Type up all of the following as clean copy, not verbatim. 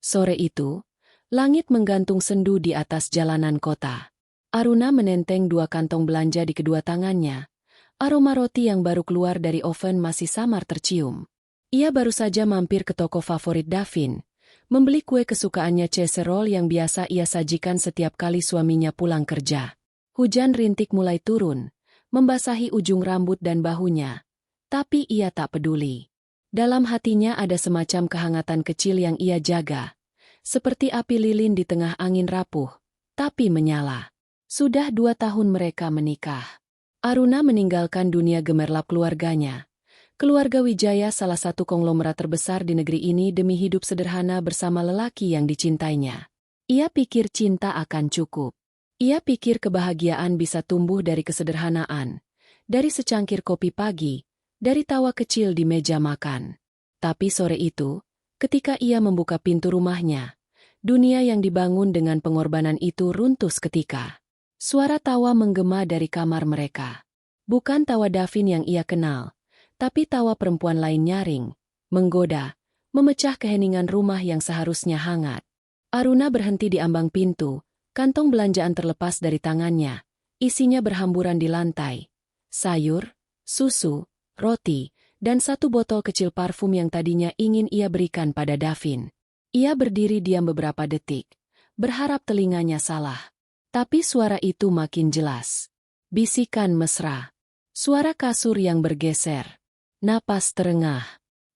Sore itu, langit menggantung sendu di atas jalanan kota. Aruna menenteng dua kantong belanja di kedua tangannya. Aroma roti yang baru keluar dari oven masih samar tercium. Ia baru saja mampir ke toko favorit Davin, membeli kue kesukaannya casserole yang biasa ia sajikan setiap kali suaminya pulang kerja. Hujan rintik mulai turun, membasahi ujung rambut dan bahunya. Tapi ia tak peduli. Dalam hatinya ada semacam kehangatan kecil yang ia jaga. Seperti api lilin di tengah angin rapuh, tapi menyala. Sudah 2 tahun mereka menikah. Aruna meninggalkan dunia gemerlap keluarganya. Keluarga Wijaya salah satu konglomerat terbesar di negeri ini demi hidup sederhana bersama lelaki yang dicintainya. Ia pikir cinta akan cukup. Ia pikir kebahagiaan bisa tumbuh dari kesederhanaan, dari secangkir kopi pagi, dari tawa kecil di meja makan. Tapi sore itu, ketika ia membuka pintu rumahnya, dunia yang dibangun dengan pengorbanan itu runtuh seketika. Suara tawa menggema dari kamar mereka. Bukan tawa Davin yang ia kenal, tapi tawa perempuan lain nyaring, menggoda, memecah keheningan rumah yang seharusnya hangat. Aruna berhenti di ambang pintu, kantong belanjaan terlepas dari tangannya, isinya berhamburan di lantai. Sayur, susu, roti, dan 1 botol kecil parfum yang tadinya ingin ia berikan pada Davin. Ia berdiri diam beberapa detik, berharap telinganya salah. Tapi suara itu makin jelas. Bisikan mesra. Suara kasur yang bergeser. Napas terengah.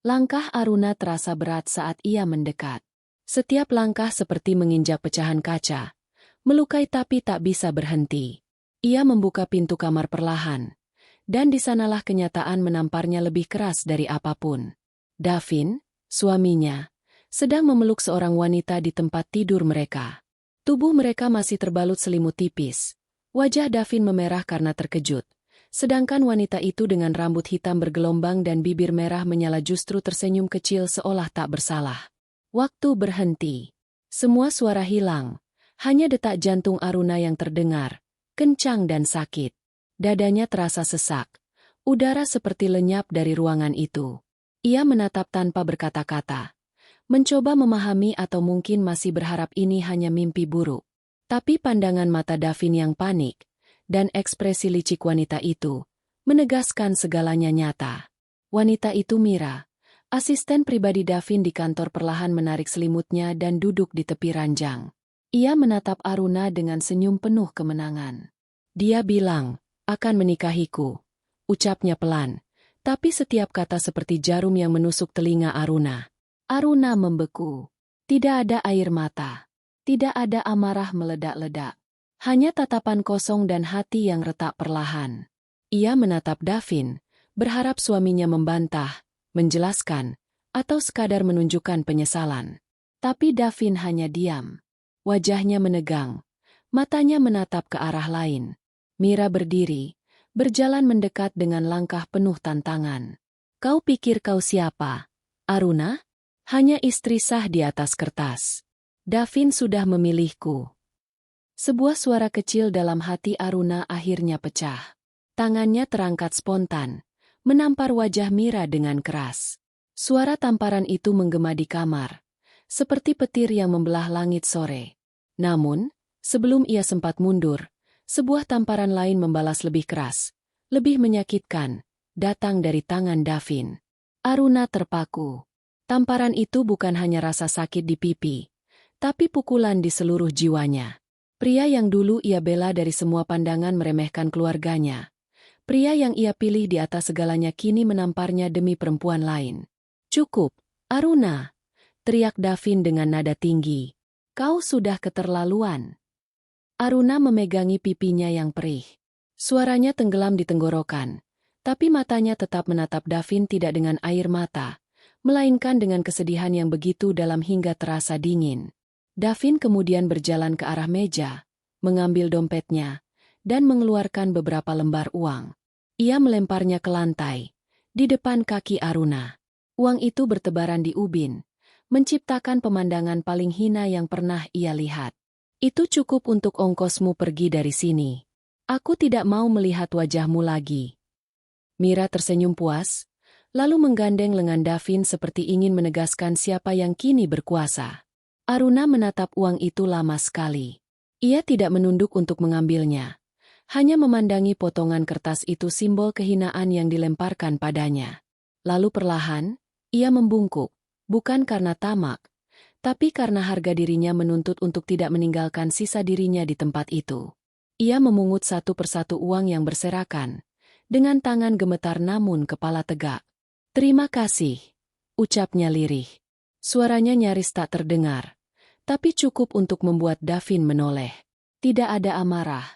Langkah Aruna terasa berat saat ia mendekat. Setiap langkah seperti menginjak pecahan kaca. Melukai tapi tak bisa berhenti. Ia membuka pintu kamar perlahan. Dan di sanalah kenyataan menamparnya lebih keras dari apapun. Davin, suaminya, sedang memeluk seorang wanita di tempat tidur mereka. Tubuh mereka masih terbalut selimut tipis. Wajah Davin memerah karena terkejut. Sedangkan wanita itu dengan rambut hitam bergelombang dan bibir merah menyala justru tersenyum kecil seolah tak bersalah. Waktu berhenti. Semua suara hilang. Hanya detak jantung Aruna yang terdengar, kencang dan sakit. Dadanya terasa sesak. Udara seperti lenyap dari ruangan itu. Ia menatap tanpa berkata-kata. Mencoba memahami atau mungkin masih berharap ini hanya mimpi buruk. Tapi pandangan mata Davin yang panik, dan ekspresi licik wanita itu, menegaskan segalanya nyata. Wanita itu Mira, asisten pribadi Davin di kantor perlahan menarik selimutnya dan duduk di tepi ranjang. Ia menatap Aruna dengan senyum penuh kemenangan. Dia bilang, akan menikahiku. Ucapnya pelan, tapi setiap kata seperti jarum yang menusuk telinga Aruna. Aruna membeku. Tidak ada air mata. Tidak ada amarah meledak-ledak. Hanya tatapan kosong dan hati yang retak perlahan. Ia menatap Davin, berharap suaminya membantah, menjelaskan, atau sekadar menunjukkan penyesalan. Tapi Davin hanya diam. Wajahnya menegang. Matanya menatap ke arah lain. Mira berdiri, berjalan mendekat dengan langkah penuh tantangan. Kau pikir kau siapa, Aruna? Hanya istri sah di atas kertas. Davin sudah memilihku. Sebuah suara kecil dalam hati Aruna akhirnya pecah. Tangannya terangkat spontan, menampar wajah Mira dengan keras. Suara tamparan itu menggema di kamar, seperti petir yang membelah langit sore. Namun, sebelum ia sempat mundur, sebuah tamparan lain membalas lebih keras, lebih menyakitkan, datang dari tangan Davin. Aruna terpaku. Tamparan itu bukan hanya rasa sakit di pipi, tapi pukulan di seluruh jiwanya. Pria yang dulu ia bela dari semua pandangan meremehkan keluarganya. Pria yang ia pilih di atas segalanya kini menamparnya demi perempuan lain. Cukup, Aruna, teriak Davin dengan nada tinggi. Kau sudah keterlaluan. Aruna memegangi pipinya yang perih. Suaranya tenggelam di tenggorokan, tapi matanya tetap menatap Davin tidak dengan air mata, melainkan dengan kesedihan yang begitu dalam hingga terasa dingin. Davin kemudian berjalan ke arah meja, mengambil dompetnya, dan mengeluarkan beberapa lembar uang. Ia melemparnya ke lantai, di depan kaki Aruna. Uang itu bertebaran di ubin, menciptakan pemandangan paling hina yang pernah ia lihat. Itu cukup untuk ongkosmu pergi dari sini. Aku tidak mau melihat wajahmu lagi. Mira tersenyum puas, lalu menggandeng lengan Davin seperti ingin menegaskan siapa yang kini berkuasa. Aruna menatap uang itu lama sekali. Ia tidak menunduk untuk mengambilnya. Hanya memandangi potongan kertas itu, simbol kehinaan yang dilemparkan padanya. Lalu perlahan, ia membungkuk, bukan karena tamak, tapi karena harga dirinya menuntut untuk tidak meninggalkan sisa dirinya di tempat itu. Ia memungut satu persatu uang yang berserakan, dengan tangan gemetar namun kepala tegak. "Terima kasih," ucapnya lirih. Suaranya nyaris tak terdengar, tapi cukup untuk membuat Davin menoleh. Tidak ada amarah,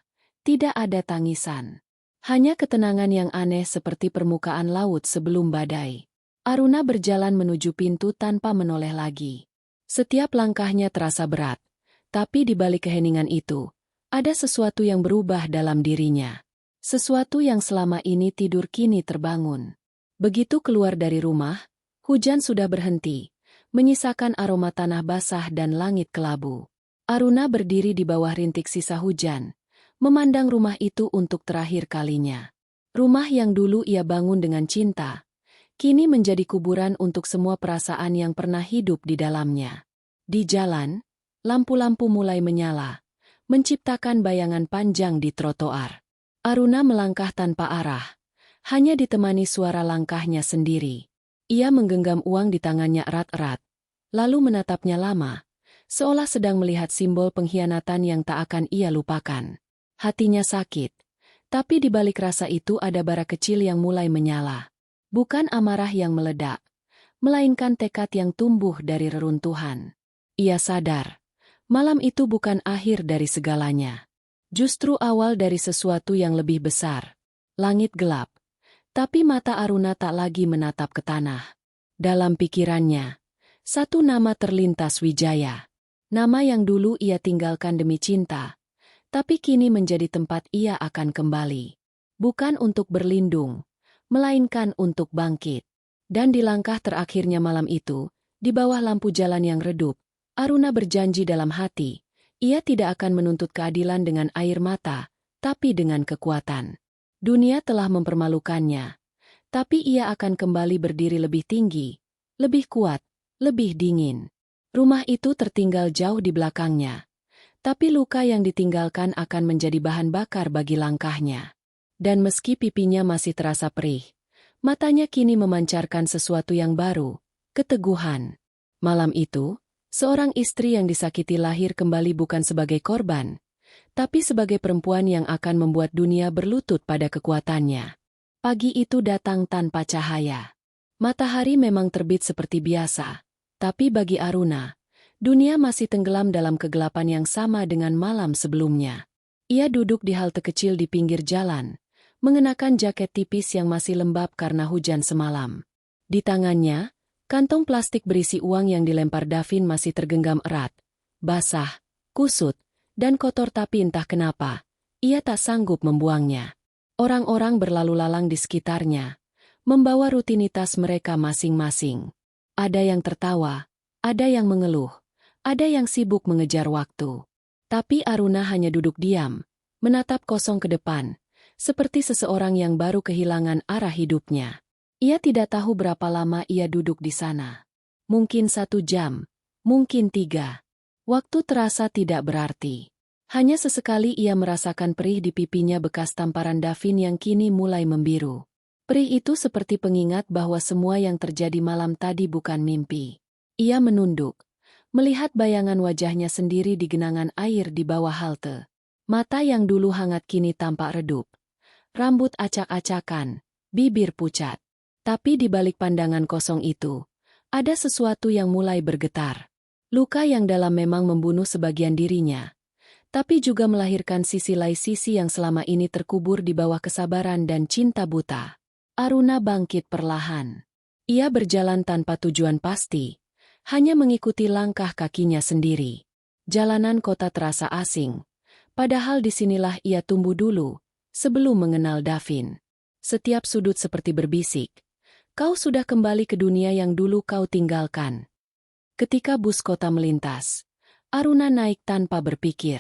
tidak ada tangisan. Hanya ketenangan yang aneh seperti permukaan laut sebelum badai. Aruna berjalan menuju pintu tanpa menoleh lagi. Setiap langkahnya terasa berat, tapi di balik keheningan itu, ada sesuatu yang berubah dalam dirinya. Sesuatu yang selama ini tidur kini terbangun. Begitu keluar dari rumah, hujan sudah berhenti, menyisakan aroma tanah basah dan langit kelabu. Aruna berdiri di bawah rintik sisa hujan, memandang rumah itu untuk terakhir kalinya. Rumah yang dulu ia bangun dengan cinta, kini menjadi kuburan untuk semua perasaan yang pernah hidup di dalamnya. Di jalan, lampu-lampu mulai menyala, menciptakan bayangan panjang di trotoar. Aruna melangkah tanpa arah, hanya ditemani suara langkahnya sendiri. Ia menggenggam uang di tangannya erat-erat, lalu menatapnya lama, seolah sedang melihat simbol pengkhianatan yang tak akan ia lupakan. Hatinya sakit, tapi di balik rasa itu ada bara kecil yang mulai menyala. Bukan amarah yang meledak, melainkan tekad yang tumbuh dari reruntuhan. Ia sadar, malam itu bukan akhir dari segalanya. Justru awal dari sesuatu yang lebih besar. Langit gelap, tapi mata Aruna tak lagi menatap ke tanah. Dalam pikirannya, satu nama terlintas, Wijaya. Nama yang dulu ia tinggalkan demi cinta, tapi kini menjadi tempat ia akan kembali. Bukan untuk berlindung, melainkan untuk bangkit. Dan di langkah terakhirnya malam itu, di bawah lampu jalan yang redup, Aruna berjanji dalam hati, ia tidak akan menuntut keadilan dengan air mata, tapi dengan kekuatan. Dunia telah mempermalukannya, tapi ia akan kembali berdiri lebih tinggi, lebih kuat, lebih dingin. Rumah itu tertinggal jauh di belakangnya, tapi luka yang ditinggalkan akan menjadi bahan bakar bagi langkahnya. Dan meski pipinya masih terasa perih, matanya kini memancarkan sesuatu yang baru, keteguhan. Malam itu, seorang istri yang disakiti lahir kembali bukan sebagai korban, tapi sebagai perempuan yang akan membuat dunia berlutut pada kekuatannya. Pagi itu datang tanpa cahaya. Matahari memang terbit seperti biasa, tapi bagi Aruna, dunia masih tenggelam dalam kegelapan yang sama dengan malam sebelumnya. Ia duduk di halte kecil di pinggir jalan, mengenakan jaket tipis yang masih lembab karena hujan semalam. Di tangannya, kantong plastik berisi uang yang dilempar Davin masih tergenggam erat, basah, kusut, dan kotor, tapi entah kenapa, ia tak sanggup membuangnya. Orang-orang berlalu lalang di sekitarnya, membawa rutinitas mereka masing-masing. Ada yang tertawa, ada yang mengeluh, ada yang sibuk mengejar waktu. Tapi Aruna hanya duduk diam, menatap kosong ke depan, seperti seseorang yang baru kehilangan arah hidupnya. Ia tidak tahu berapa lama ia duduk di sana. Mungkin 1 jam, mungkin 3. Waktu terasa tidak berarti. Hanya sesekali ia merasakan perih di pipinya bekas tamparan Davin yang kini mulai membiru. Perih itu seperti pengingat bahwa semua yang terjadi malam tadi bukan mimpi. Ia menunduk, melihat bayangan wajahnya sendiri di genangan air di bawah halte. Mata yang dulu hangat kini tampak redup. Rambut acak-acakan, bibir pucat. Tapi di balik pandangan kosong itu, ada sesuatu yang mulai bergetar. Luka yang dalam memang membunuh sebagian dirinya, tapi juga melahirkan sisi lain, sisi yang selama ini terkubur di bawah kesabaran dan cinta buta. Aruna bangkit perlahan. Ia berjalan tanpa tujuan pasti, hanya mengikuti langkah kakinya sendiri. Jalanan kota terasa asing, padahal disinilah ia tumbuh dulu, sebelum mengenal Davin. Setiap sudut seperti berbisik, kau sudah kembali ke dunia yang dulu kau tinggalkan. Ketika bus kota melintas, Aruna naik tanpa berpikir.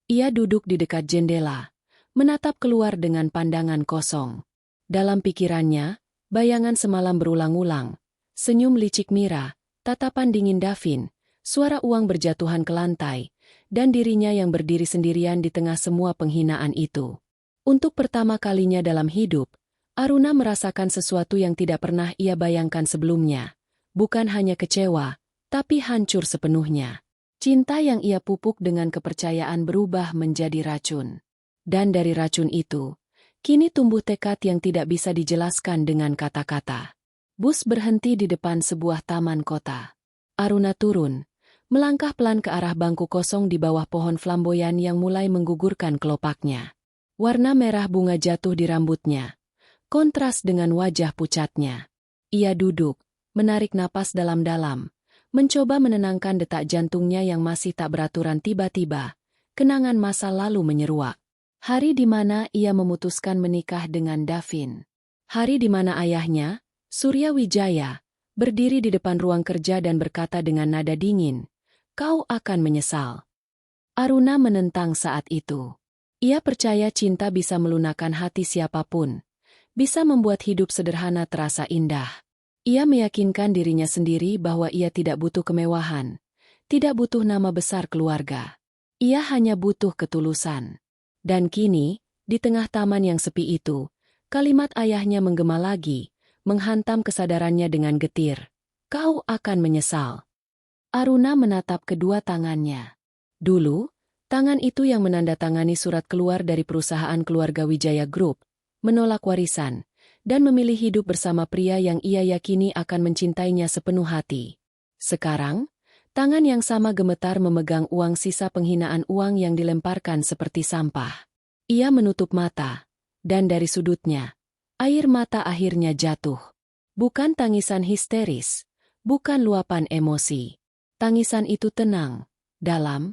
Ia duduk di dekat jendela, menatap keluar dengan pandangan kosong. Dalam pikirannya, bayangan semalam berulang-ulang. Senyum licik Mira, tatapan dingin Davin, Suara uang berjatuhan ke lantai, dan dirinya yang berdiri sendirian di tengah semua penghinaan itu. Untuk pertama kalinya dalam hidup, Aruna merasakan sesuatu yang tidak pernah ia bayangkan sebelumnya. Bukan hanya kecewa, tapi hancur sepenuhnya. Cinta yang ia pupuk dengan kepercayaan berubah menjadi racun. Dan dari racun itu, kini tumbuh tekad yang tidak bisa dijelaskan dengan kata-kata. Bus berhenti di depan sebuah taman kota. Aruna turun, melangkah pelan ke arah bangku kosong di bawah pohon flamboyan yang mulai menggugurkan kelopaknya. Warna merah bunga jatuh di rambutnya, kontras dengan wajah pucatnya. Ia duduk, menarik napas dalam-dalam, mencoba menenangkan detak jantungnya yang masih tak beraturan. Tiba-tiba, kenangan masa lalu menyeruak. Hari di mana ia memutuskan menikah dengan Davin. Hari di mana ayahnya, Surya Wijaya, berdiri di depan ruang kerja dan berkata dengan nada dingin, "Kau akan menyesal." Aruna menentang saat itu. Ia percaya cinta bisa melunakkan hati siapapun, bisa membuat hidup sederhana terasa indah. Ia meyakinkan dirinya sendiri bahwa ia tidak butuh kemewahan, tidak butuh nama besar keluarga. Ia hanya butuh ketulusan. Dan kini, di tengah taman yang sepi itu, kalimat ayahnya menggema lagi, menghantam kesadarannya dengan getir. "Kau akan menyesal." Aruna menatap kedua tangannya. Dulu, tangan itu yang menandatangani surat keluar dari perusahaan keluarga Wijaya Group, menolak warisan, dan memilih hidup bersama pria yang ia yakini akan mencintainya sepenuh hati. Sekarang, tangan yang sama gemetar memegang uang sisa penghinaan, uang yang dilemparkan seperti sampah. Ia menutup mata, dan dari sudutnya, air mata akhirnya jatuh. Bukan tangisan histeris, bukan luapan emosi. Tangisan itu tenang, dalam,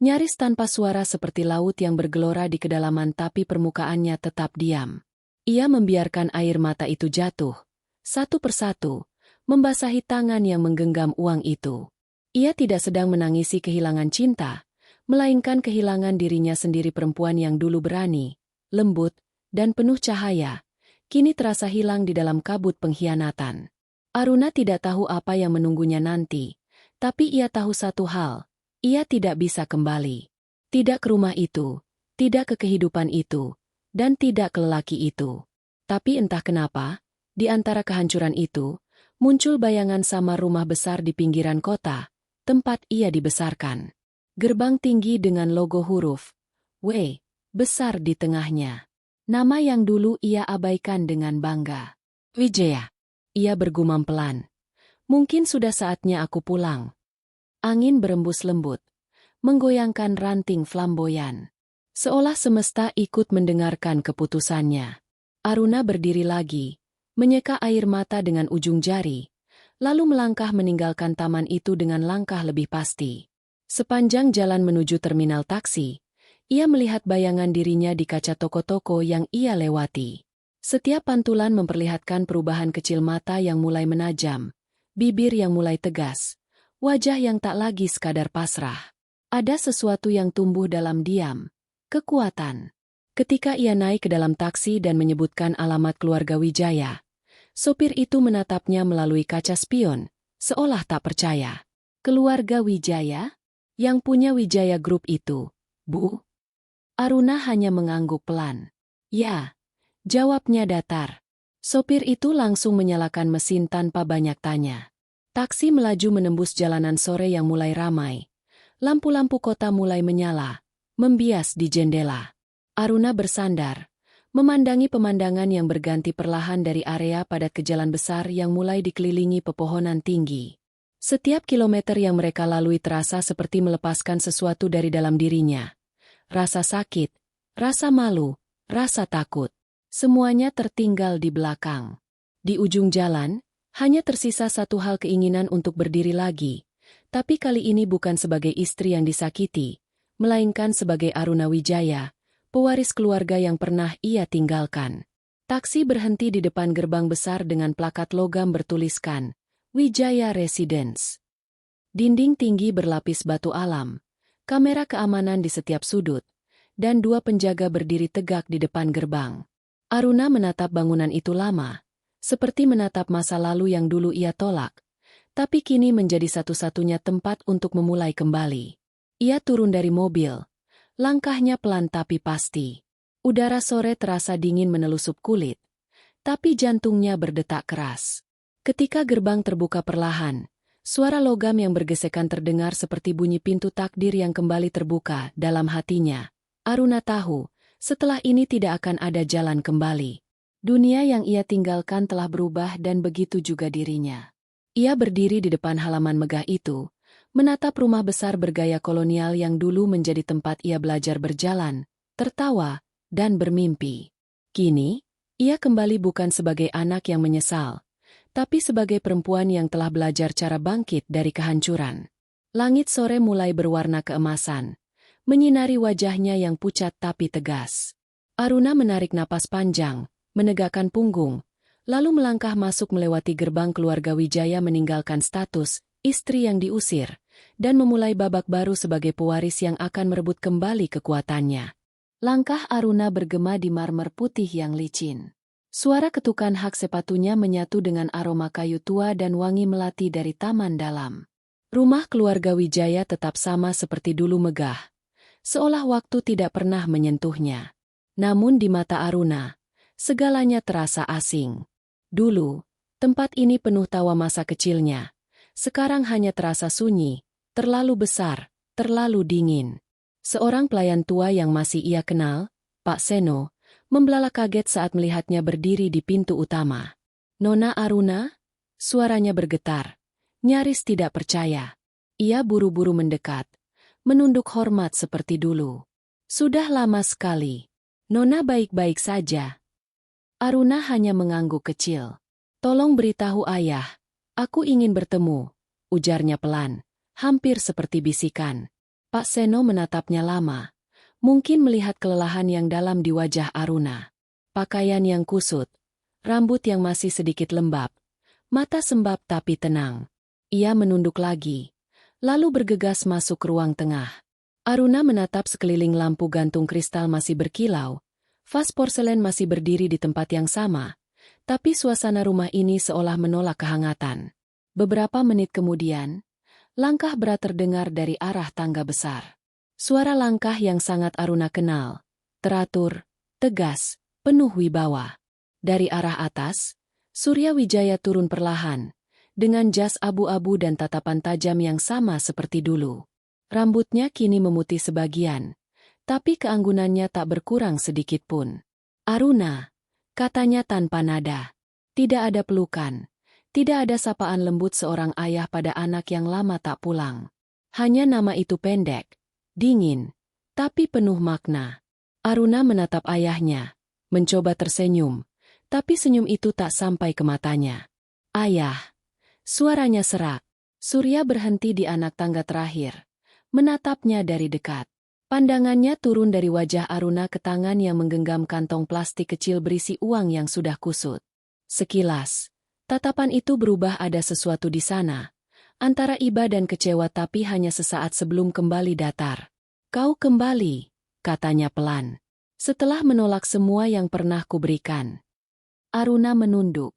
nyaris tanpa suara seperti laut yang bergelora di kedalaman tapi permukaannya tetap diam. Ia membiarkan air mata itu jatuh, satu persatu, membasahi tangan yang menggenggam uang itu. Ia tidak sedang menangisi kehilangan cinta, melainkan kehilangan dirinya sendiri. Perempuan yang dulu berani, lembut, dan penuh cahaya, kini terasa hilang di dalam kabut pengkhianatan. Aruna tidak tahu apa yang menunggunya nanti, tapi ia tahu satu hal. Ia tidak bisa kembali. Tidak ke rumah itu, tidak ke kehidupan itu, dan tidak ke lelaki itu. Tapi entah kenapa, di antara kehancuran itu, muncul bayangan samar rumah besar di pinggiran kota, tempat ia dibesarkan. Gerbang tinggi dengan logo huruf W besar di tengahnya. Nama yang dulu ia abaikan dengan bangga. "Wijaya." Ia bergumam pelan. "Mungkin sudah saatnya aku pulang." Angin berembus lembut, menggoyangkan ranting flamboyan. Seolah semesta ikut mendengarkan keputusannya. Aruna berdiri lagi, menyeka air mata dengan ujung jari, lalu melangkah meninggalkan taman itu dengan langkah lebih pasti. Sepanjang jalan menuju terminal taksi, ia melihat bayangan dirinya di kaca toko-toko yang ia lewati. Setiap pantulan memperlihatkan perubahan kecil: mata yang mulai menajam, bibir yang mulai tegas, wajah yang tak lagi sekadar pasrah. Ada sesuatu yang tumbuh dalam diam, kekuatan. Ketika ia naik ke dalam taksi dan menyebutkan alamat keluarga Wijaya, sopir itu menatapnya melalui kaca spion, seolah tak percaya. "Keluarga Wijaya? Yang punya Wijaya Group itu, Bu?" Aruna hanya mengangguk pelan. "Ya," jawabnya datar. Sopir itu langsung menyalakan mesin tanpa banyak tanya. Taksi melaju menembus jalanan sore yang mulai ramai. Lampu-lampu kota mulai menyala, membias di jendela. Aruna bersandar, memandangi pemandangan yang berganti perlahan dari area padat ke jalan besar yang mulai dikelilingi pepohonan tinggi. Setiap kilometer yang mereka lalui terasa seperti melepaskan sesuatu dari dalam dirinya. Rasa sakit, rasa malu, rasa takut. Semuanya tertinggal di belakang. Di ujung jalan, hanya tersisa satu hal: keinginan untuk berdiri lagi. Tapi kali ini bukan sebagai istri yang disakiti, melainkan sebagai Aruna Wijaya, pewaris keluarga yang pernah ia tinggalkan. Taksi berhenti di depan gerbang besar dengan plakat logam bertuliskan, Wijaya Residence. Dinding tinggi berlapis batu alam, kamera keamanan di setiap sudut, dan dua penjaga berdiri tegak di depan gerbang. Aruna menatap bangunan itu lama, seperti menatap masa lalu yang dulu ia tolak, tapi kini menjadi satu-satunya tempat untuk memulai kembali. Ia turun dari mobil. Langkahnya pelan tapi pasti. Udara sore terasa dingin menelusup kulit, tapi jantungnya berdetak keras. Ketika gerbang terbuka perlahan, suara logam yang bergesekan terdengar seperti bunyi pintu takdir yang kembali terbuka dalam hatinya. Aruna tahu, setelah ini tidak akan ada jalan kembali. Dunia yang ia tinggalkan telah berubah dan begitu juga dirinya. Ia berdiri di depan halaman megah itu, menatap rumah besar bergaya kolonial yang dulu menjadi tempat ia belajar berjalan, tertawa, dan bermimpi. Kini, ia kembali bukan sebagai anak yang menyesal, tapi sebagai perempuan yang telah belajar cara bangkit dari kehancuran. Langit sore mulai berwarna keemasan, menyinari wajahnya yang pucat tapi tegas. Aruna menarik napas panjang, menegakkan punggung, lalu melangkah masuk melewati gerbang keluarga Wijaya meninggalkan status istri yang diusir, dan memulai babak baru sebagai pewaris yang akan merebut kembali kekuatannya. Langkah Aruna bergema di marmer putih yang licin. Suara ketukan hak sepatunya menyatu dengan aroma kayu tua dan wangi melati dari taman dalam. Rumah keluarga Wijaya tetap sama seperti dulu megah, seolah waktu tidak pernah menyentuhnya. Namun di mata Aruna, segalanya terasa asing. Dulu, tempat ini penuh tawa masa kecilnya. Sekarang hanya terasa sunyi, terlalu besar, terlalu dingin. Seorang pelayan tua yang masih ia kenal, Pak Seno, membelalak kaget saat melihatnya berdiri di pintu utama. "Nona Aruna?" Suaranya bergetar, nyaris tidak percaya. Ia buru-buru mendekat, menunduk hormat seperti dulu. "Sudah lama sekali. Nona baik-baik saja?" Aruna hanya mengangguk kecil. "Tolong beritahu ayah, aku ingin bertemu," ujarnya pelan, hampir seperti bisikan. Pak Seno menatapnya lama, mungkin melihat kelelahan yang dalam di wajah Aruna. Pakaian yang kusut, rambut yang masih sedikit lembab, mata sembab tapi tenang. Ia menunduk lagi, lalu bergegas masuk ke ruang tengah. Aruna menatap sekeliling, lampu gantung kristal masih berkilau, vas porselen masih berdiri di tempat yang sama, tapi suasana rumah ini seolah menolak kehangatan. Beberapa menit kemudian, langkah berat terdengar dari arah tangga besar. Suara langkah yang sangat Aruna kenal, teratur, tegas, penuh wibawa. Dari arah atas, Surya Wijaya turun perlahan, dengan jas abu-abu dan tatapan tajam yang sama seperti dulu. Rambutnya kini memutih sebagian, tapi keanggunannya tak berkurang sedikit pun. "Aruna," katanya tanpa nada. Tidak ada pelukan. Tidak ada sapaan lembut seorang ayah pada anak yang lama tak pulang. Hanya nama itu pendek, dingin, tapi penuh makna. Aruna menatap ayahnya, mencoba tersenyum, tapi senyum itu tak sampai ke matanya. "Ayah." Suaranya serak. Surya berhenti di anak tangga terakhir, menatapnya dari dekat. Pandangannya turun dari wajah Aruna ke tangan yang menggenggam kantong plastik kecil berisi uang yang sudah kusut. Sekilas, tatapan itu berubah, ada sesuatu di sana, antara iba dan kecewa, tapi hanya sesaat sebelum kembali datar. "Kau kembali," katanya pelan, "setelah menolak semua yang pernah kuberikan." Aruna menunduk,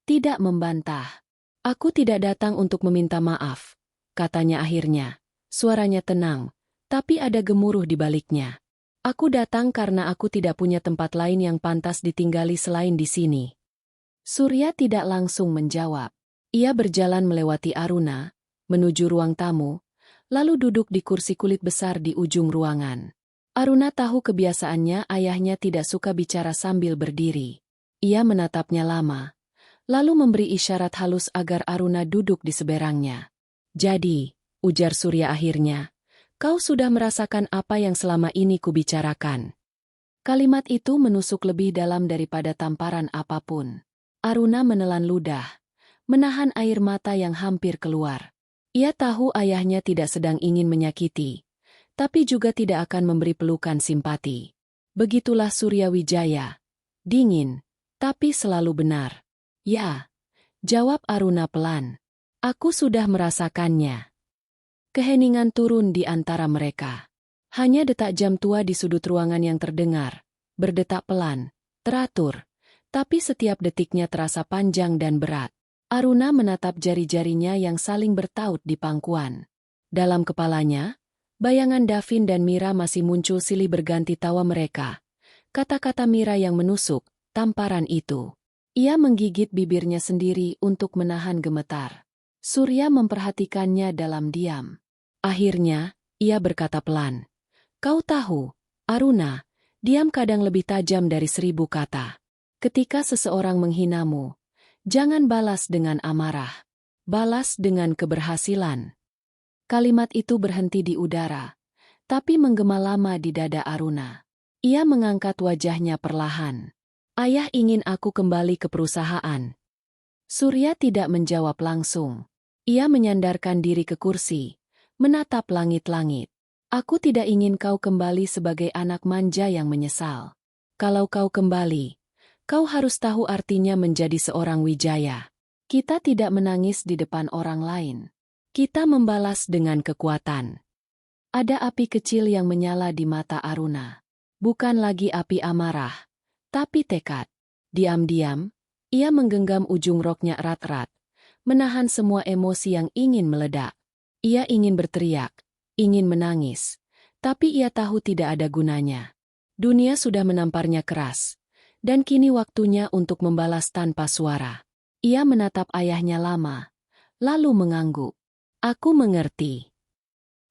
tidak membantah. "Aku tidak datang untuk meminta maaf," katanya akhirnya. Suaranya tenang, tapi ada gemuruh di baliknya. "Aku datang karena aku tidak punya tempat lain yang pantas ditinggali selain di sini." Surya tidak langsung menjawab. Ia berjalan melewati Aruna, menuju ruang tamu, lalu duduk di kursi kulit besar di ujung ruangan. Aruna tahu kebiasaannya, ayahnya tidak suka bicara sambil berdiri. Ia menatapnya lama, lalu memberi isyarat halus agar Aruna duduk di seberangnya. "Jadi," ujar Surya akhirnya, "kau sudah merasakan apa yang selama ini kubicarakan." Kalimat itu menusuk lebih dalam daripada tamparan apapun. Aruna menelan ludah, menahan air mata yang hampir keluar. Ia tahu ayahnya tidak sedang ingin menyakiti, tapi juga tidak akan memberi pelukan simpati. Begitulah Surya Wijaya. Dingin, tapi selalu benar. "Ya," jawab Aruna pelan. "Aku sudah merasakannya." Keheningan turun di antara mereka. Hanya detak jam tua di sudut ruangan yang terdengar, berdetak pelan, teratur, tapi setiap detiknya terasa panjang dan berat. Aruna menatap jari-jarinya yang saling bertaut di pangkuan. Dalam kepalanya, bayangan Davin dan Mira masih muncul silih berganti tawa mereka. Kata-kata Mira yang menusuk, tamparan itu. Ia menggigit bibirnya sendiri untuk menahan gemetar. Surya memperhatikannya dalam diam. Akhirnya, ia berkata pelan. Kau tahu, Aruna, diam kadang lebih tajam dari 1000 kata. Ketika seseorang menghinamu, jangan balas dengan amarah. Balas dengan keberhasilan. Kalimat itu berhenti di udara, tapi menggema lama di dada Aruna. Ia mengangkat wajahnya perlahan. Ayah ingin aku kembali ke perusahaan. Surya tidak menjawab langsung. Ia menyandarkan diri ke kursi, menatap langit-langit. Aku tidak ingin kau kembali sebagai anak manja yang menyesal. Kalau kau kembali, kau harus tahu artinya menjadi seorang wijaya. Kita tidak menangis di depan orang lain. Kita membalas dengan kekuatan. Ada api kecil yang menyala di mata Aruna. Bukan lagi api amarah, tapi tekad. Diam-diam, ia menggenggam ujung roknya erat-erat, menahan semua emosi yang ingin meledak. Ia ingin berteriak, ingin menangis, tapi ia tahu tidak ada gunanya. Dunia sudah menamparnya keras, dan kini waktunya untuk membalas tanpa suara. Ia menatap ayahnya lama, lalu mengangguk. Aku mengerti.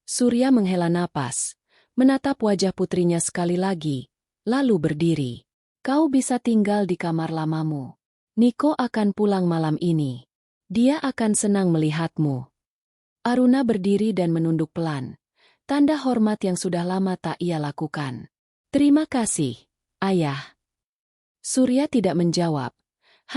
Surya menghela napas, menatap wajah putrinya sekali lagi, lalu berdiri. Kau bisa tinggal di kamar lamamu. Niko akan pulang malam ini. Dia akan senang melihatmu. Aruna berdiri dan menunduk pelan. Tanda hormat yang sudah lama tak ia lakukan. Terima kasih, Ayah. Surya tidak menjawab,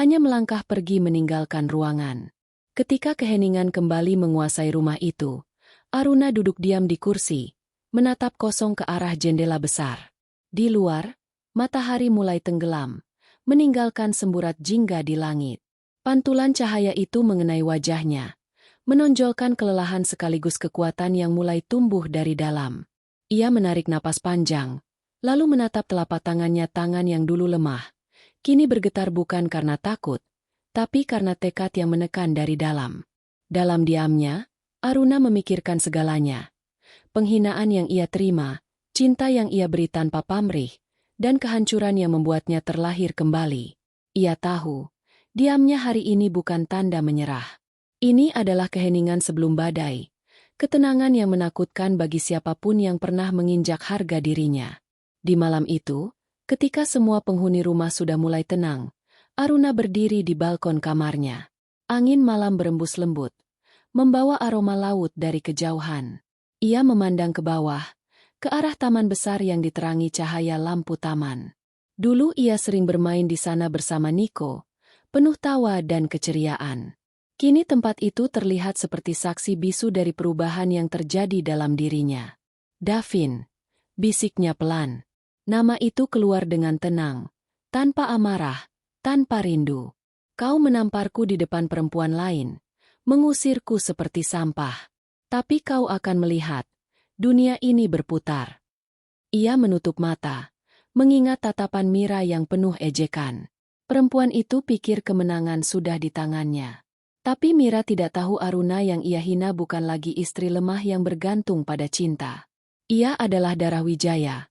hanya melangkah pergi meninggalkan ruangan. Ketika keheningan kembali menguasai rumah itu, Aruna duduk diam di kursi, menatap kosong ke arah jendela besar. Di luar, matahari mulai tenggelam, meninggalkan semburat jingga di langit. Pantulan cahaya itu mengenai wajahnya, menonjolkan kelelahan sekaligus kekuatan yang mulai tumbuh dari dalam. Ia menarik napas panjang, lalu menatap telapak tangan yang dulu lemah. Kini bergetar bukan karena takut, tapi karena tekad yang menekan dari dalam. Dalam diamnya, Aruna memikirkan segalanya. Penghinaan yang ia terima, cinta yang ia beri tanpa pamrih, dan kehancuran yang membuatnya terlahir kembali. Ia tahu, diamnya hari ini bukan tanda menyerah. Ini adalah keheningan sebelum badai, ketenangan yang menakutkan bagi siapapun yang pernah menginjak harga dirinya. Di malam itu, ketika semua penghuni rumah sudah mulai tenang, Aruna berdiri di balkon kamarnya. Angin malam berembus lembut, membawa aroma laut dari kejauhan. Ia memandang ke bawah, ke arah taman besar yang diterangi cahaya lampu taman. Dulu ia sering bermain di sana bersama Niko, penuh tawa dan keceriaan. Kini tempat itu terlihat seperti saksi bisu dari perubahan yang terjadi dalam dirinya. Davin, bisiknya pelan. Nama itu keluar dengan tenang, tanpa amarah, tanpa rindu. Kau menamparku di depan perempuan lain, mengusirku seperti sampah. Tapi kau akan melihat, dunia ini berputar. Ia menutup mata, mengingat tatapan Mira yang penuh ejekan. Perempuan itu pikir kemenangan sudah di tangannya. Tapi Mira tidak tahu Aruna yang ia hina bukan lagi istri lemah yang bergantung pada cinta. Ia adalah darah Wijaya,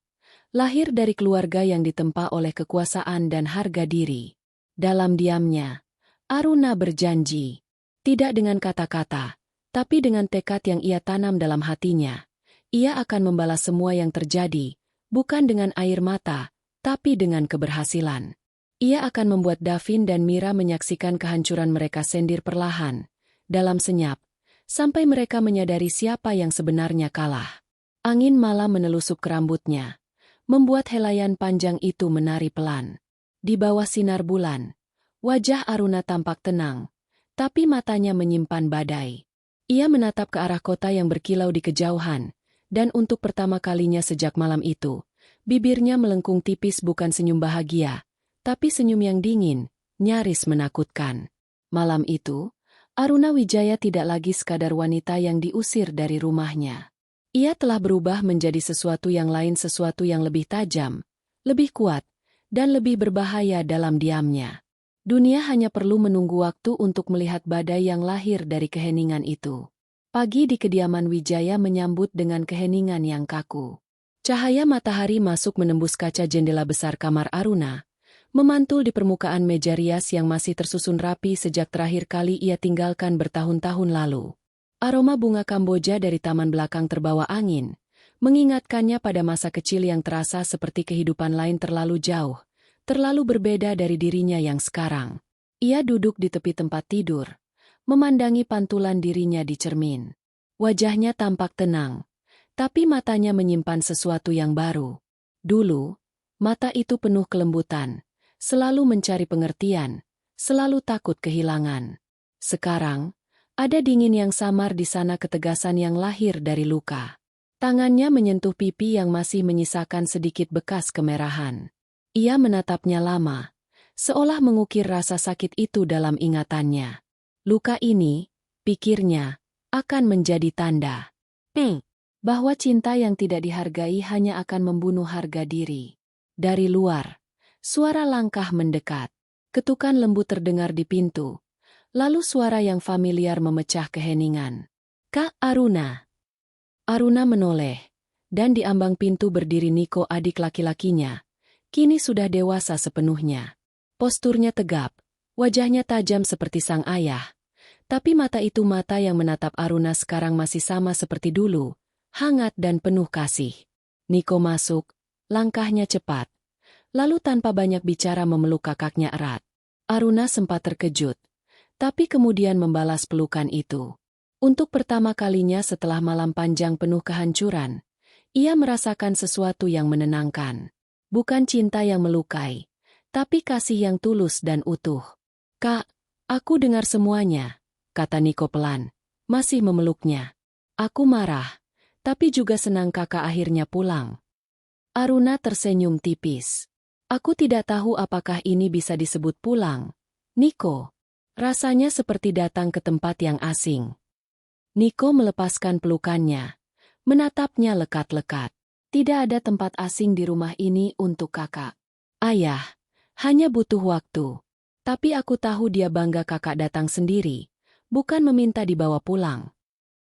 lahir dari keluarga yang ditempa oleh kekuasaan dan harga diri. Dalam diamnya, Aruna berjanji, tidak dengan kata-kata, tapi dengan tekad yang ia tanam dalam hatinya. Ia akan membalas semua yang terjadi, bukan dengan air mata, tapi dengan keberhasilan. Ia akan membuat Davin dan Mira menyaksikan kehancuran mereka sendir perlahan, dalam senyap, sampai mereka menyadari siapa yang sebenarnya kalah. Angin malam menelusup ke rambutnya, membuat helaian panjang itu menari pelan. Di bawah sinar bulan, wajah Aruna tampak tenang, tapi matanya menyimpan badai. Ia menatap ke arah kota yang berkilau di kejauhan, dan untuk pertama kalinya sejak malam itu, bibirnya melengkung tipis bukan senyum bahagia, tapi senyum yang dingin, nyaris menakutkan. Malam itu, Aruna Wijaya tidak lagi sekadar wanita yang diusir dari rumahnya. Ia telah berubah menjadi sesuatu yang lain, sesuatu yang lebih tajam, lebih kuat, dan lebih berbahaya dalam diamnya. Dunia hanya perlu menunggu waktu untuk melihat badai yang lahir dari keheningan itu. Pagi di kediaman Wijaya menyambut dengan keheningan yang kaku. Cahaya matahari masuk menembus kaca jendela besar kamar Aruna, memantul di permukaan meja rias yang masih tersusun rapi sejak terakhir kali ia tinggalkan bertahun-tahun lalu. Aroma bunga Kamboja dari taman belakang terbawa angin, mengingatkannya pada masa kecil yang terasa seperti kehidupan lain terlalu jauh, terlalu berbeda dari dirinya yang sekarang. Ia duduk di tepi tempat tidur, memandangi pantulan dirinya di cermin. Wajahnya tampak tenang, tapi matanya menyimpan sesuatu yang baru. Dulu, mata itu penuh kelembutan, selalu mencari pengertian, selalu takut kehilangan. Sekarang, ada dingin yang samar di sana, ketegasan yang lahir dari luka. Tangannya menyentuh pipi yang masih menyisakan sedikit bekas kemerahan. Ia menatapnya lama, seolah mengukir rasa sakit itu dalam ingatannya. Luka ini, pikirnya, akan menjadi tanda bahwa cinta yang tidak dihargai hanya akan membunuh harga diri. Dari luar, suara langkah mendekat. Ketukan lembut terdengar di pintu. Lalu suara yang familiar memecah keheningan. "Kak Aruna." Aruna menoleh, dan di ambang pintu berdiri Niko, adik laki-lakinya. Kini sudah dewasa sepenuhnya. Posturnya tegap, wajahnya tajam seperti sang ayah. Tapi mata itu, mata yang menatap Aruna sekarang, masih sama seperti dulu, hangat dan penuh kasih. Niko masuk, langkahnya cepat. Lalu tanpa banyak bicara memeluk kakaknya erat. Aruna sempat terkejut, tapi kemudian membalas pelukan itu. Untuk pertama kalinya setelah malam panjang penuh kehancuran, ia merasakan sesuatu yang menenangkan. Bukan cinta yang melukai, tapi kasih yang tulus dan utuh. "Kak, aku dengar semuanya," kata Niko pelan, masih memeluknya. "Aku marah, tapi juga senang kakak akhirnya pulang." Aruna tersenyum tipis. "Aku tidak tahu apakah ini bisa disebut pulang, Niko." Rasanya seperti datang ke tempat yang asing. Niko melepaskan pelukannya, menatapnya lekat-lekat. "Tidak ada tempat asing di rumah ini untuk kakak. Ayah, hanya butuh waktu. Tapi aku tahu dia bangga kakak datang sendiri, bukan meminta dibawa pulang."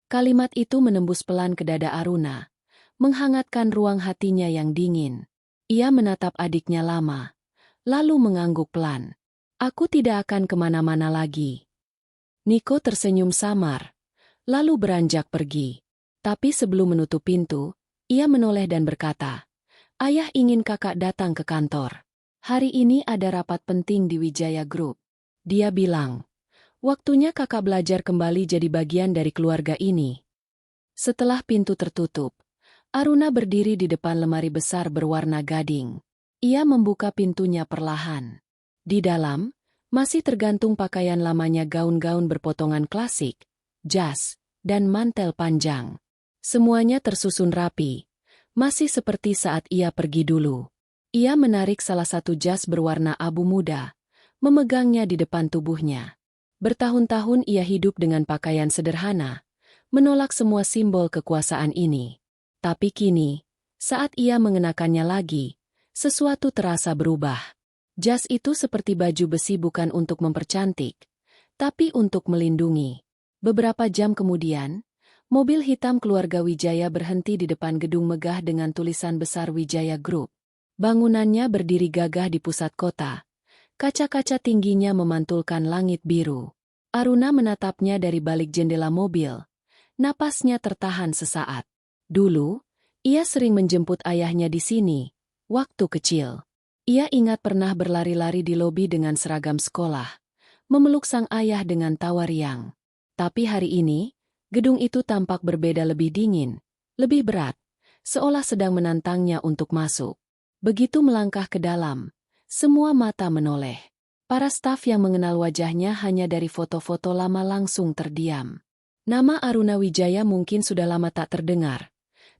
Kalimat itu menembus pelan ke dada Aruna, menghangatkan ruang hatinya yang dingin. Ia menatap adiknya lama, lalu mengangguk pelan. "Aku tidak akan kemana-mana lagi." Niko tersenyum samar, lalu beranjak pergi. Tapi sebelum menutup pintu, ia menoleh dan berkata, "Ayah ingin kakak datang ke kantor. Hari ini ada rapat penting di Wijaya Group." Dia bilang, "Waktunya kakak belajar kembali jadi bagian dari keluarga ini." Setelah pintu tertutup, Aruna berdiri di depan lemari besar berwarna gading. Ia membuka pintunya perlahan. Di dalam, masih tergantung pakaian lamanya, gaun-gaun berpotongan klasik, jas, dan mantel panjang. Semuanya tersusun rapi, masih seperti saat ia pergi dulu. Ia menarik salah satu jas berwarna abu muda, memegangnya di depan tubuhnya. Bertahun-tahun ia hidup dengan pakaian sederhana, menolak semua simbol kekuasaan ini. Tapi kini, saat ia mengenakannya lagi, sesuatu terasa berubah. Jas itu seperti baju besi, bukan untuk mempercantik, tapi untuk melindungi. Beberapa jam kemudian, mobil hitam keluarga Wijaya berhenti di depan gedung megah dengan tulisan besar Wijaya Group. Bangunannya berdiri gagah di pusat kota. Kaca-kaca tingginya memantulkan langit biru. Aruna menatapnya dari balik jendela mobil. Napasnya tertahan sesaat. Dulu, ia sering menjemput ayahnya di sini, waktu kecil. Ia ingat pernah berlari-lari di lobi dengan seragam sekolah, memeluk sang ayah dengan tawa riang. Tapi hari ini, gedung itu tampak berbeda, lebih dingin, lebih berat, seolah sedang menantangnya untuk masuk. Begitu melangkah ke dalam, semua mata menoleh. Para staf yang mengenal wajahnya hanya dari foto-foto lama langsung terdiam. Nama Aruna Wijaya mungkin sudah lama tak terdengar,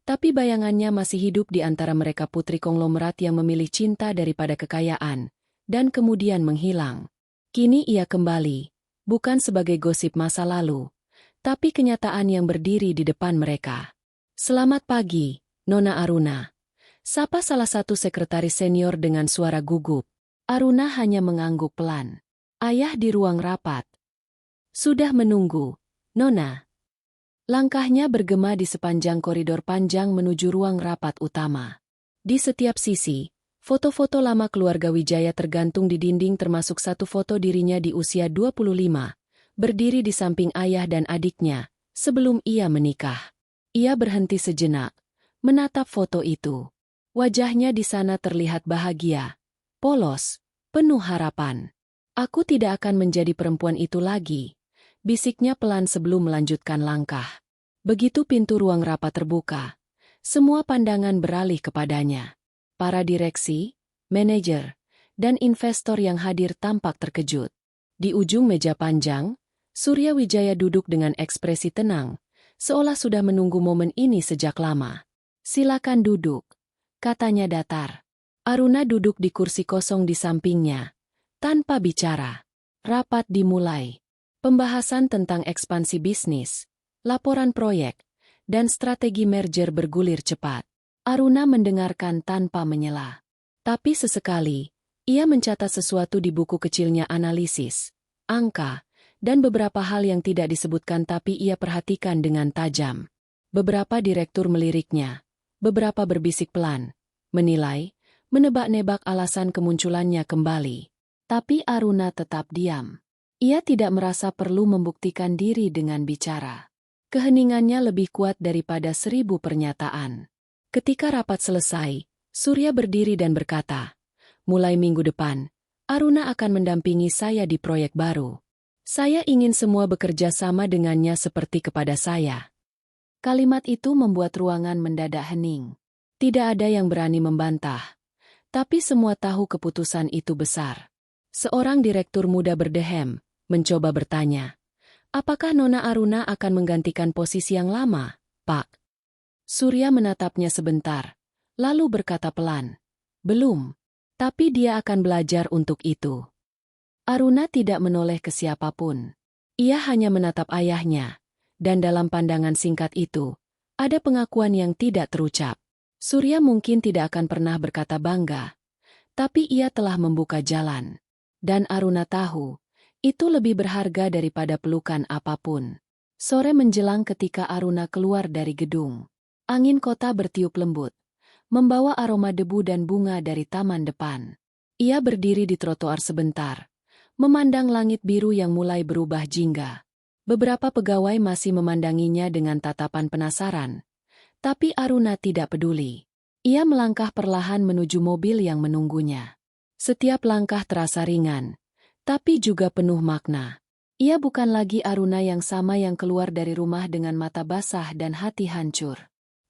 tapi bayangannya masih hidup di antara mereka, putri konglomerat yang memilih cinta daripada kekayaan, dan kemudian menghilang. Kini ia kembali, bukan sebagai gosip masa lalu, tapi kenyataan yang berdiri di depan mereka. "Selamat pagi, Nona Aruna," sapa salah satu sekretaris senior dengan suara gugup. Aruna hanya mengangguk pelan. Ayah di ruang rapat. Sudah menunggu, Nona. Langkahnya bergema di sepanjang koridor panjang menuju ruang rapat utama. Di setiap sisi, foto-foto lama keluarga Wijaya tergantung di dinding termasuk satu foto dirinya di usia 25, berdiri di samping ayah dan adiknya, sebelum ia menikah. Ia berhenti sejenak, menatap foto itu. Wajahnya di sana terlihat bahagia, polos, penuh harapan. Aku tidak akan menjadi perempuan itu lagi, bisiknya pelan sebelum melanjutkan langkah. Begitu pintu ruang rapat terbuka, semua pandangan beralih kepadanya. Para direksi, manajer, dan investor yang hadir tampak terkejut. Di ujung meja panjang, Surya Wijaya duduk dengan ekspresi tenang, seolah sudah menunggu momen ini sejak lama. "Silakan duduk," katanya datar. Aruna duduk di kursi kosong di sampingnya. Tanpa bicara, rapat dimulai. Pembahasan tentang ekspansi bisnis, laporan proyek, dan strategi merger bergulir cepat. Aruna mendengarkan tanpa menyela. Tapi sesekali, ia mencatat sesuatu di buku kecilnya analisis, angka, dan beberapa hal yang tidak disebutkan tapi ia perhatikan dengan tajam. Beberapa direktur meliriknya, beberapa berbisik pelan, menilai, menebak-nebak alasan kemunculannya kembali. Tapi Aruna tetap diam. Ia tidak merasa perlu membuktikan diri dengan bicara. Keheningannya lebih kuat daripada 1000 pernyataan. Ketika rapat selesai, Surya berdiri dan berkata, "Mulai minggu depan, Aruna akan mendampingi saya di proyek baru. Saya ingin semua bekerja sama dengannya seperti kepada saya." Kalimat itu membuat ruangan mendadak hening. Tidak ada yang berani membantah. Tapi semua tahu keputusan itu besar. Seorang direktur muda berdehem, mencoba bertanya, "Apakah Nona Aruna akan menggantikan posisi yang lama, Pak?" Surya menatapnya sebentar, lalu berkata pelan, "Belum. Tapi dia akan belajar untuk itu." Aruna tidak menoleh ke siapapun. Ia hanya menatap ayahnya, dan dalam pandangan singkat itu, ada pengakuan yang tidak terucap. Surya mungkin tidak akan pernah berkata bangga, tapi ia telah membuka jalan. Dan Aruna tahu, itu lebih berharga daripada pelukan apapun. Sore menjelang ketika Aruna keluar dari gedung. Angin kota bertiup lembut, membawa aroma debu dan bunga dari taman depan. Ia berdiri di trotoar sebentar, memandang langit biru yang mulai berubah jingga. Beberapa pegawai masih memandanginya dengan tatapan penasaran, tapi Aruna tidak peduli. Ia melangkah perlahan menuju mobil yang menunggunya. Setiap langkah terasa ringan, tapi juga penuh makna. Ia bukan lagi Aruna yang sama yang keluar dari rumah dengan mata basah dan hati hancur.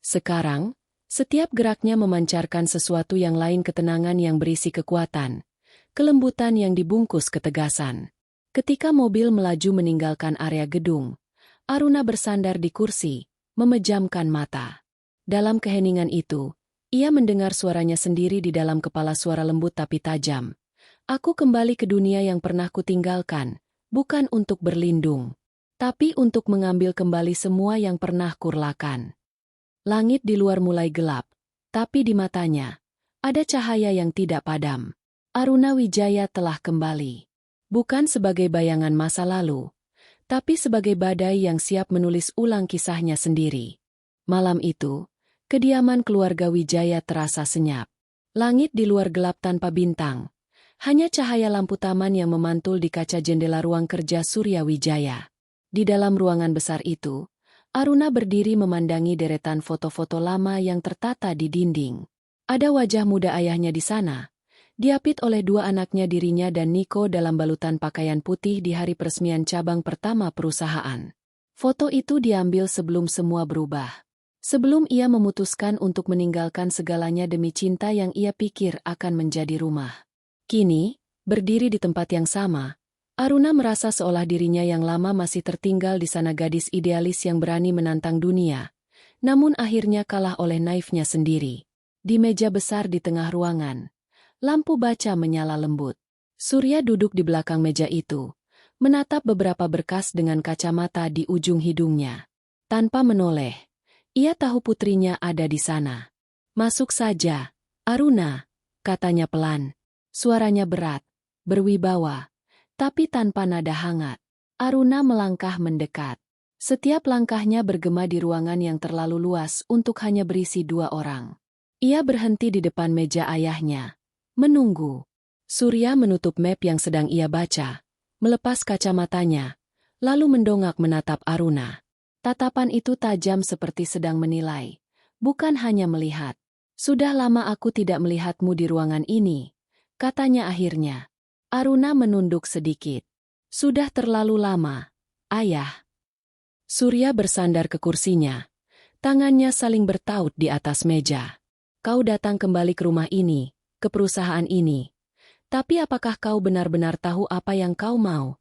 Sekarang, setiap geraknya memancarkan sesuatu yang lain, ketenangan yang berisi kekuatan, kelembutan yang dibungkus ketegasan. Ketika mobil melaju meninggalkan area gedung, Aruna bersandar di kursi, memejamkan mata. Dalam keheningan itu, ia mendengar suaranya sendiri di dalam kepala, suara lembut tapi tajam. "Aku kembali ke dunia yang pernah kutinggalkan, bukan untuk berlindung, tapi untuk mengambil kembali semua yang pernah kurlakan." Langit di luar mulai gelap, tapi di matanya ada cahaya yang tidak padam. Aruna Wijaya telah kembali. Bukan sebagai bayangan masa lalu, tapi sebagai badai yang siap menulis ulang kisahnya sendiri. Malam itu, kediaman keluarga Wijaya terasa senyap. Langit di luar gelap tanpa bintang. Hanya cahaya lampu taman yang memantul di kaca jendela ruang kerja Surya Wijaya. Di dalam ruangan besar itu, Aruna berdiri memandangi deretan foto-foto lama yang tertata di dinding. Ada wajah muda ayahnya di sana, diapit oleh dua anaknya, dirinya dan Niko dalam balutan pakaian putih di hari peresmian cabang pertama perusahaan. Foto itu diambil sebelum semua berubah. Sebelum ia memutuskan untuk meninggalkan segalanya demi cinta yang ia pikir akan menjadi rumah. Kini, berdiri di tempat yang sama, Aruna merasa seolah dirinya yang lama masih tertinggal di sana, gadis idealis yang berani menantang dunia, namun akhirnya kalah oleh naifnya sendiri. Di meja besar di tengah ruangan, lampu baca menyala lembut. Surya duduk di belakang meja itu, menatap beberapa berkas dengan kacamata di ujung hidungnya. Tanpa menoleh, ia tahu putrinya ada di sana. "Masuk saja, Aruna," katanya pelan. Suaranya berat, berwibawa, Tapi tanpa nada hangat, Aruna melangkah mendekat. Setiap langkahnya bergema di ruangan yang terlalu luas untuk hanya berisi 2 orang. Ia berhenti di depan meja ayahnya, menunggu. Surya menutup map yang sedang ia baca, melepas kacamatanya, lalu mendongak menatap Aruna. Tatapan itu tajam seperti sedang menilai, bukan hanya melihat. "Sudah lama aku tidak melihatmu di ruangan ini," katanya akhirnya. Aruna menunduk sedikit. "Sudah terlalu lama, Ayah." Surya bersandar ke kursinya. Tangannya saling bertaut di atas meja. "Kau datang kembali ke rumah ini, ke perusahaan ini. Tapi apakah kau benar-benar tahu apa yang kau mau?"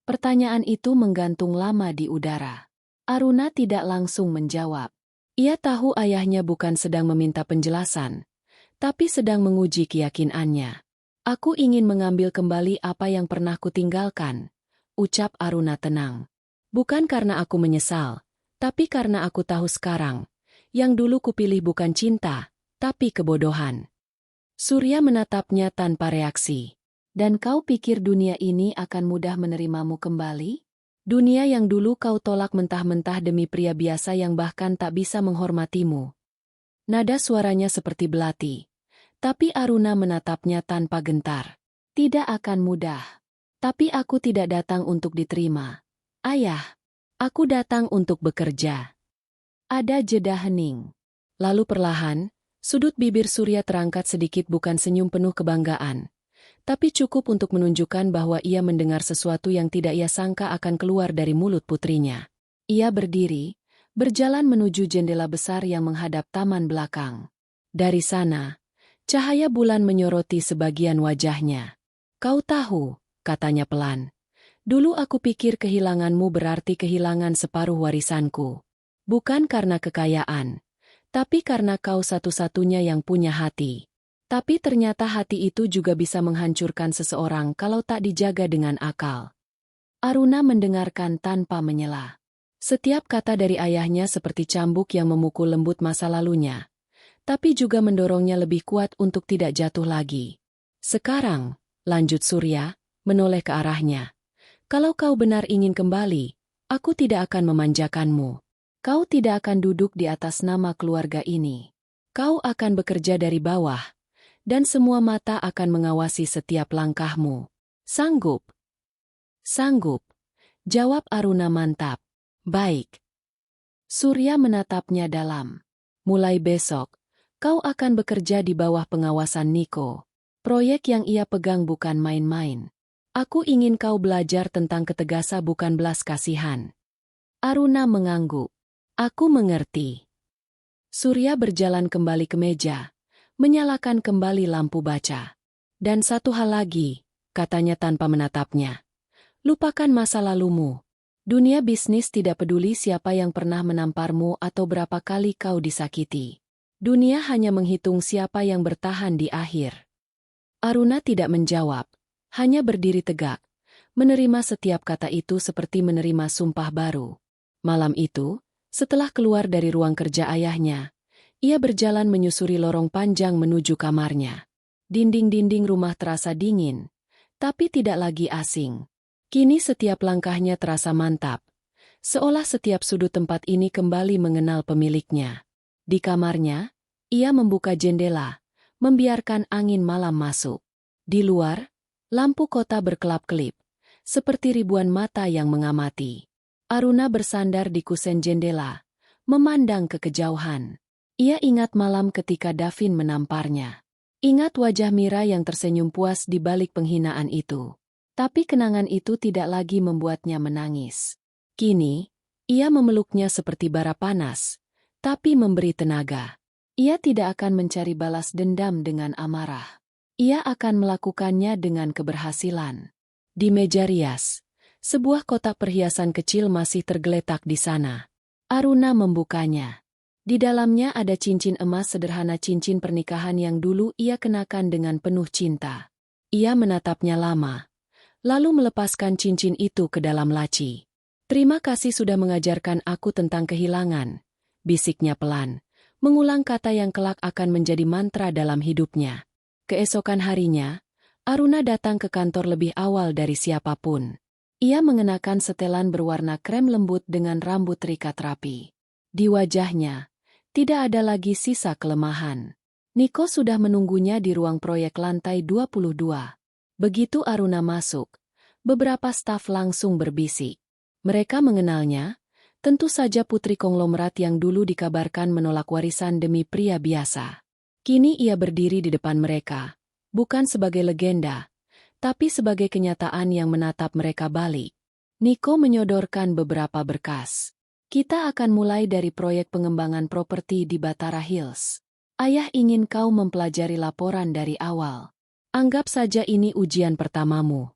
Pertanyaan itu menggantung lama di udara. Aruna tidak langsung menjawab. Ia tahu ayahnya bukan sedang meminta penjelasan, tapi sedang menguji keyakinannya. "Aku ingin mengambil kembali apa yang pernah kutinggalkan," ucap Aruna tenang. "Bukan karena aku menyesal, tapi karena aku tahu sekarang, yang dulu kupilih bukan cinta, tapi kebodohan." Surya menatapnya tanpa reaksi. "Dan kau pikir dunia ini akan mudah menerimamu kembali? Dunia yang dulu kau tolak mentah-mentah demi pria biasa yang bahkan tak bisa menghormatimu." Nada suaranya seperti belati. Tapi Aruna menatapnya tanpa gentar. "Tidak akan mudah. Tapi aku tidak datang untuk diterima, Ayah. Aku datang untuk bekerja." Ada jeda hening. Lalu perlahan, sudut bibir Surya terangkat sedikit, bukan senyum penuh kebanggaan, tapi cukup untuk menunjukkan bahwa ia mendengar sesuatu yang tidak ia sangka akan keluar dari mulut putrinya. Ia berdiri, berjalan menuju jendela besar yang menghadap taman belakang. Dari sana, cahaya bulan menyoroti sebagian wajahnya. "Kau tahu," katanya pelan, "dulu aku pikir kehilanganmu berarti kehilangan separuh warisanku. Bukan karena kekayaan, tapi karena kau satu-satunya yang punya hati. Tapi ternyata hati itu juga bisa menghancurkan seseorang kalau tak dijaga dengan akal." Aruna mendengarkan tanpa menyela. Setiap kata dari ayahnya seperti cambuk yang memukul lembut masa lalunya, tapi juga mendorongnya lebih kuat untuk tidak jatuh lagi. "Sekarang," lanjut Surya, menoleh ke arahnya, "kalau kau benar ingin kembali, aku tidak akan memanjakanmu. Kau tidak akan duduk di atas nama keluarga ini. Kau akan bekerja dari bawah, dan semua mata akan mengawasi setiap langkahmu. Sanggup?" "Sanggup," jawab Aruna mantap. "Baik." Surya menatapnya dalam. "Mulai besok, kau akan bekerja di bawah pengawasan Niko. Proyek yang ia pegang bukan main-main. Aku ingin kau belajar tentang ketegasan bukan belas kasihan." Aruna mengangguk. "Aku mengerti." Surya berjalan kembali ke meja, menyalakan kembali lampu baca. "Dan satu hal lagi," katanya tanpa menatapnya. "Lupakan masa lalumu. Dunia bisnis tidak peduli siapa yang pernah menamparmu atau berapa kali kau disakiti. Dunia hanya menghitung siapa yang bertahan di akhir." Aruna tidak menjawab, hanya berdiri tegak, menerima setiap kata itu seperti menerima sumpah baru. Malam itu, setelah keluar dari ruang kerja ayahnya, ia berjalan menyusuri lorong panjang menuju kamarnya. Dinding-dinding rumah terasa dingin, tapi tidak lagi asing. Kini setiap langkahnya terasa mantap, seolah setiap sudut tempat ini kembali mengenal pemiliknya. Di kamarnya, ia membuka jendela, membiarkan angin malam masuk. Di luar, lampu kota berkelap-kelip, seperti ribuan mata yang mengamati. Aruna bersandar di kusen jendela, memandang ke kejauhan. Ia ingat malam ketika Davin menamparnya. Ingat wajah Mira yang tersenyum puas di balik penghinaan itu. Tapi kenangan itu tidak lagi membuatnya menangis. Kini, ia memeluknya seperti bara panas, tapi memberi tenaga. Ia tidak akan mencari balas dendam dengan amarah. Ia akan melakukannya dengan keberhasilan. Di meja rias, sebuah kotak perhiasan kecil masih tergeletak di sana. Aruna membukanya. Di dalamnya ada cincin emas sederhana, cincin pernikahan yang dulu ia kenakan dengan penuh cinta. Ia menatapnya lama, lalu melepaskan cincin itu ke dalam laci. "Terima kasih sudah mengajarkan aku tentang kehilangan," bisiknya pelan, mengulang kata yang kelak akan menjadi mantra dalam hidupnya. Keesokan harinya, Aruna datang ke kantor lebih awal dari siapapun. Ia mengenakan setelan berwarna krem lembut dengan rambut terikat rapi. Di wajahnya, tidak ada lagi sisa kelemahan. Niko sudah menunggunya di ruang proyek lantai 22. Begitu Aruna masuk, beberapa staf langsung berbisik. Mereka mengenalnya, tentu saja putri konglomerat yang dulu dikabarkan menolak warisan demi pria biasa. Kini ia berdiri di depan mereka, bukan sebagai legenda, tapi sebagai kenyataan yang menatap mereka balik. Niko menyodorkan beberapa berkas. Kita akan mulai dari proyek pengembangan properti di Batara Hills. Ayah ingin kau mempelajari laporan dari awal. Anggap saja ini ujian pertamamu.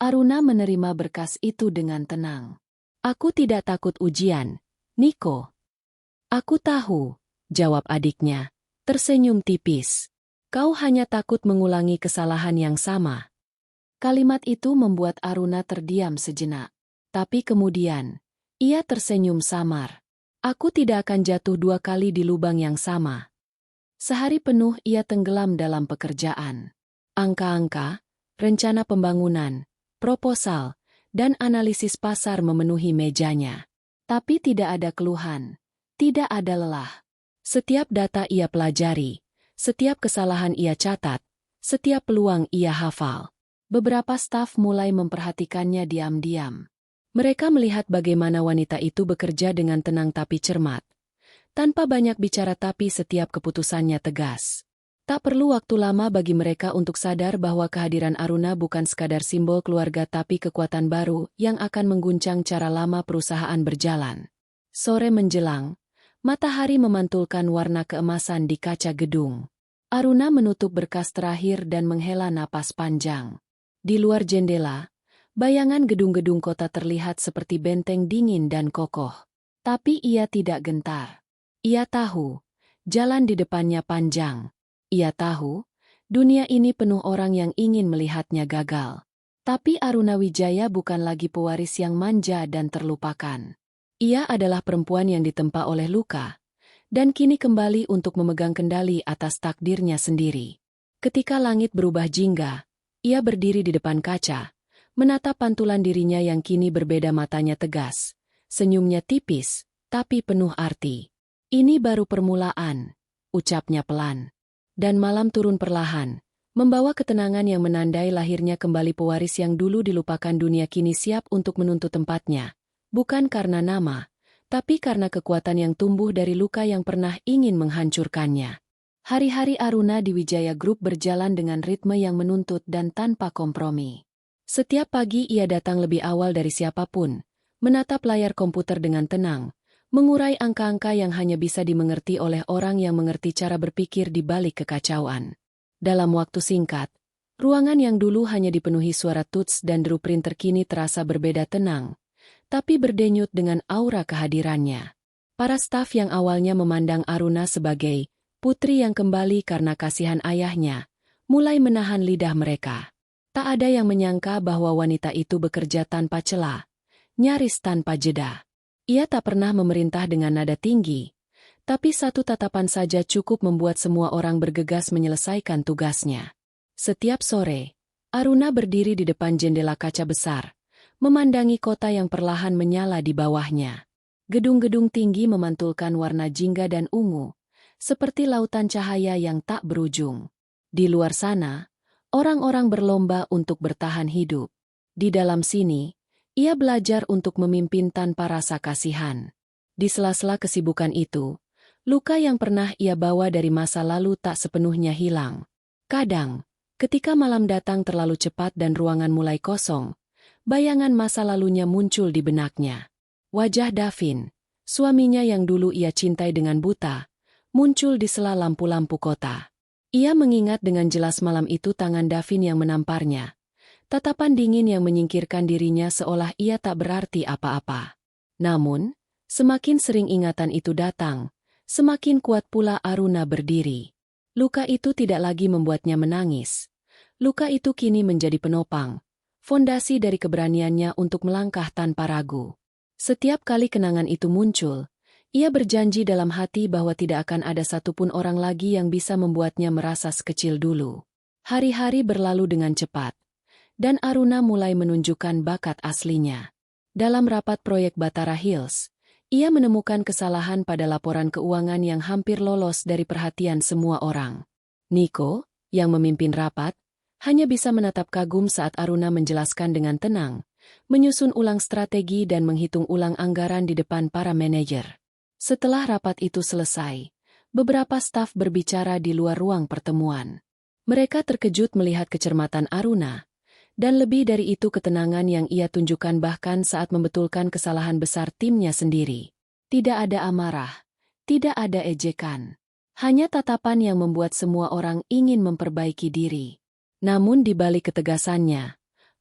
Aruna menerima berkas itu dengan tenang. Aku tidak takut ujian, Niko. Aku tahu, jawab adiknya, tersenyum tipis. Kau hanya takut mengulangi kesalahan yang sama. Kalimat itu membuat Aruna terdiam sejenak. Tapi kemudian, ia tersenyum samar. Aku tidak akan jatuh 2 kali di lubang yang sama. Sehari penuh ia tenggelam dalam pekerjaan. Angka-angka, rencana pembangunan, proposal, dan analisis pasar memenuhi mejanya. Tapi tidak ada keluhan, tidak ada lelah. Setiap data ia pelajari, setiap kesalahan ia catat, setiap peluang ia hafal. Beberapa staf mulai memperhatikannya diam-diam. Mereka melihat bagaimana wanita itu bekerja dengan tenang tapi cermat. Tanpa banyak bicara tapi setiap keputusannya tegas. Tak perlu waktu lama bagi mereka untuk sadar bahwa kehadiran Aruna bukan sekadar simbol keluarga tapi kekuatan baru yang akan mengguncang cara lama perusahaan berjalan. Sore menjelang, matahari memantulkan warna keemasan di kaca gedung. Aruna menutup berkas terakhir dan menghela napas panjang. Di luar jendela, bayangan gedung-gedung kota terlihat seperti benteng dingin dan kokoh. Tapi ia tidak gentar. Ia tahu, jalan di depannya panjang. Ia tahu, dunia ini penuh orang yang ingin melihatnya gagal. Tapi Aruna Wijaya bukan lagi pewaris yang manja dan terlupakan. Ia adalah perempuan yang ditempa oleh luka, dan kini kembali untuk memegang kendali atas takdirnya sendiri. Ketika langit berubah jingga, ia berdiri di depan kaca, menatap pantulan dirinya yang kini berbeda. Matanya tegas, senyumnya tipis, tapi penuh arti. Ini baru permulaan, ucapnya pelan. Dan malam turun perlahan, membawa ketenangan yang menandai lahirnya kembali pewaris yang dulu dilupakan dunia kini siap untuk menuntut tempatnya. Bukan karena nama, tapi karena kekuatan yang tumbuh dari luka yang pernah ingin menghancurkannya. Hari-hari Aruna di Wijaya Group berjalan dengan ritme yang menuntut dan tanpa kompromi. Setiap pagi ia datang lebih awal dari siapapun, menatap layar komputer dengan tenang, mengurai angka-angka yang hanya bisa dimengerti oleh orang yang mengerti cara berpikir di balik kekacauan. Dalam waktu singkat, ruangan yang dulu hanya dipenuhi suara tuts dan deru printer kini terasa berbeda tenang, tapi berdenyut dengan aura kehadirannya. Para staf yang awalnya memandang Aruna sebagai putri yang kembali karena kasihan ayahnya, mulai menahan lidah mereka. Tak ada yang menyangka bahwa wanita itu bekerja tanpa celah, nyaris tanpa jeda. Ia tak pernah memerintah dengan nada tinggi, tapi satu tatapan saja cukup membuat semua orang bergegas menyelesaikan tugasnya. Setiap sore, Aruna berdiri di depan jendela kaca besar, memandangi kota yang perlahan menyala di bawahnya. Gedung-gedung tinggi memantulkan warna jingga dan ungu, seperti lautan cahaya yang tak berujung. Di luar sana, orang-orang berlomba untuk bertahan hidup. Di dalam sini, ia belajar untuk memimpin tanpa rasa kasihan. Di sela-sela kesibukan itu, luka yang pernah ia bawa dari masa lalu tak sepenuhnya hilang. Kadang, ketika malam datang terlalu cepat dan ruangan mulai kosong, bayangan masa lalunya muncul di benaknya. Wajah Davin, suaminya yang dulu ia cintai dengan buta, muncul di sela lampu-lampu kota. Ia mengingat dengan jelas malam itu tangan Davin yang menamparnya. Tatapan dingin yang menyingkirkan dirinya seolah ia tak berarti apa-apa. Namun, semakin sering ingatan itu datang, semakin kuat pula Aruna berdiri. Luka itu tidak lagi membuatnya menangis. Luka itu kini menjadi penopang, fondasi dari keberaniannya untuk melangkah tanpa ragu. Setiap kali kenangan itu muncul, ia berjanji dalam hati bahwa tidak akan ada satupun orang lagi yang bisa membuatnya merasa sekecil dulu. Hari-hari berlalu dengan cepat, dan Aruna mulai menunjukkan bakat aslinya. Dalam rapat proyek Batara Hills, ia menemukan kesalahan pada laporan keuangan yang hampir lolos dari perhatian semua orang. Niko, yang memimpin rapat, hanya bisa menatap kagum saat Aruna menjelaskan dengan tenang, menyusun ulang strategi dan menghitung ulang anggaran di depan para manajer. Setelah rapat itu selesai, beberapa staf berbicara di luar ruang pertemuan. Mereka terkejut melihat kecermatan Aruna, dan lebih dari itu ketenangan yang ia tunjukkan bahkan saat membetulkan kesalahan besar timnya sendiri. Tidak ada amarah, tidak ada ejekan. Hanya tatapan yang membuat semua orang ingin memperbaiki diri. Namun di balik ketegasannya,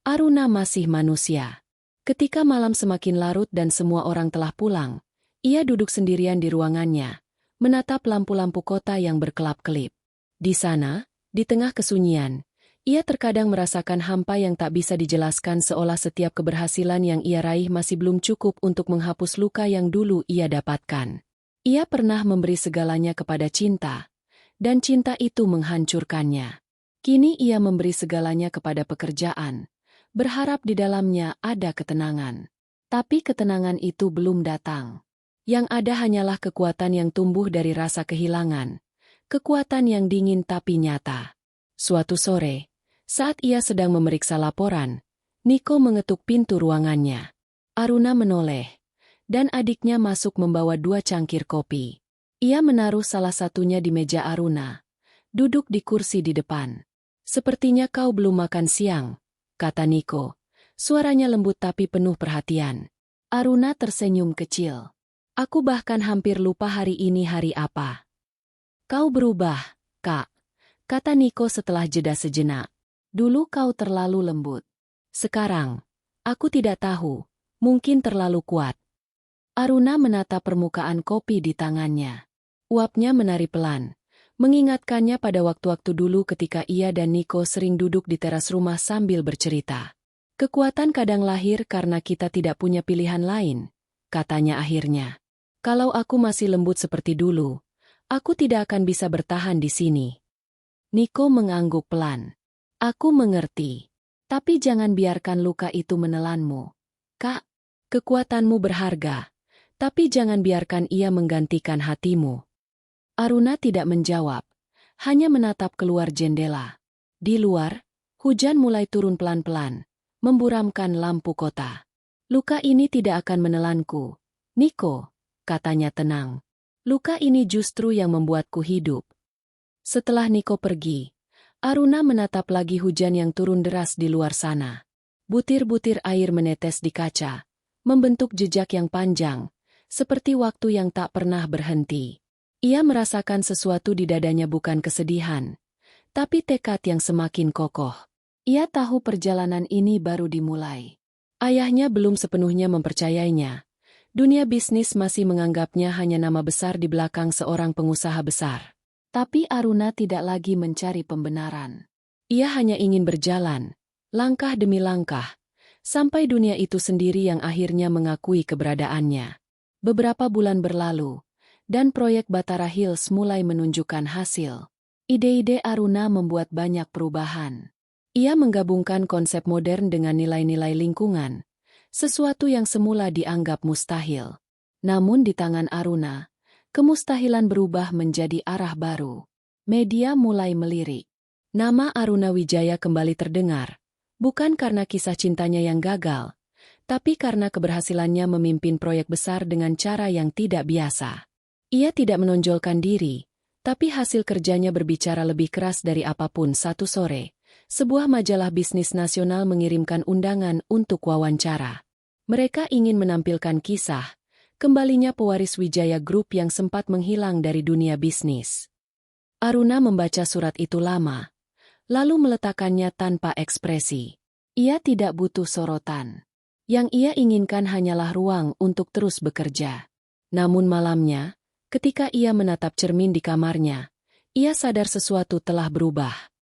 Aruna masih manusia. Ketika malam semakin larut dan semua orang telah pulang, ia duduk sendirian di ruangannya, menatap lampu-lampu kota yang berkelap-kelip. Di sana, di tengah kesunyian, ia terkadang merasakan hampa yang tak bisa dijelaskan seolah setiap keberhasilan yang ia raih masih belum cukup untuk menghapus luka yang dulu ia dapatkan. Ia pernah memberi segalanya kepada cinta, dan cinta itu menghancurkannya. Kini ia memberi segalanya kepada pekerjaan, berharap di dalamnya ada ketenangan. Tapi ketenangan itu belum datang. Yang ada hanyalah kekuatan yang tumbuh dari rasa kehilangan, kekuatan yang dingin tapi nyata. Suatu sore, saat ia sedang memeriksa laporan, Niko mengetuk pintu ruangannya. Aruna menoleh, dan adiknya masuk membawa 2 cangkir kopi. Ia menaruh salah satunya di meja Aruna, duduk di kursi di depan. "Sepertinya kau belum makan siang," kata Niko. Suaranya lembut tapi penuh perhatian. Aruna tersenyum kecil. "Aku bahkan hampir lupa hari ini hari apa." "Kau berubah, Kak," kata Niko setelah jeda sejenak. "Dulu kau terlalu lembut. Sekarang, aku tidak tahu, mungkin terlalu kuat." Aruna menatap permukaan kopi di tangannya. Uapnya menari pelan, mengingatkannya pada waktu-waktu dulu ketika ia dan Niko sering duduk di teras rumah sambil bercerita. "Kekuatan kadang lahir karena kita tidak punya pilihan lain," katanya akhirnya. "Kalau aku masih lembut seperti dulu, aku tidak akan bisa bertahan di sini." Niko mengangguk pelan. "Aku mengerti. Tapi jangan biarkan luka itu menelanmu. Kak, kekuatanmu berharga. Tapi jangan biarkan ia menggantikan hatimu." Aruna tidak menjawab, hanya menatap keluar jendela. Di luar, hujan mulai turun pelan-pelan, memburamkan lampu kota. "Luka ini tidak akan menelanku, Niko," katanya tenang. "Luka ini justru yang membuatku hidup." Setelah Niko pergi, Aruna menatap lagi hujan yang turun deras di luar sana. Butir-butir air menetes di kaca, membentuk jejak yang panjang, seperti waktu yang tak pernah berhenti. Ia merasakan sesuatu di dadanya, bukan kesedihan, tapi tekad yang semakin kokoh. Ia tahu perjalanan ini baru dimulai. Ayahnya belum sepenuhnya mempercayainya. Dunia bisnis masih menganggapnya hanya nama besar di belakang seorang pengusaha besar. Tapi Aruna tidak lagi mencari pembenaran. Ia hanya ingin berjalan, langkah demi langkah, sampai dunia itu sendiri yang akhirnya mengakui keberadaannya. Beberapa bulan berlalu, dan proyek Batara Hills mulai menunjukkan hasil. Ide-ide Aruna membuat banyak perubahan. Ia menggabungkan konsep modern dengan nilai-nilai lingkungan, sesuatu yang semula dianggap mustahil. Namun di tangan Aruna, kemustahilan berubah menjadi arah baru. Media mulai melirik. Nama Aruna Wijaya kembali terdengar, bukan karena kisah cintanya yang gagal, tapi karena keberhasilannya memimpin proyek besar dengan cara yang tidak biasa. Ia tidak menonjolkan diri, tapi hasil kerjanya berbicara lebih keras dari apapun. Satu sore, sebuah majalah bisnis nasional mengirimkan undangan untuk wawancara. Mereka ingin menampilkan kisah kembalinya pewaris Wijaya Group yang sempat menghilang dari dunia bisnis. Aruna membaca surat itu lama, lalu meletakkannya tanpa ekspresi. Ia tidak butuh sorotan. Yang ia inginkan hanyalah ruang untuk terus bekerja. Namun malamnya, ketika ia menatap cermin di kamarnya, ia sadar sesuatu telah berubah.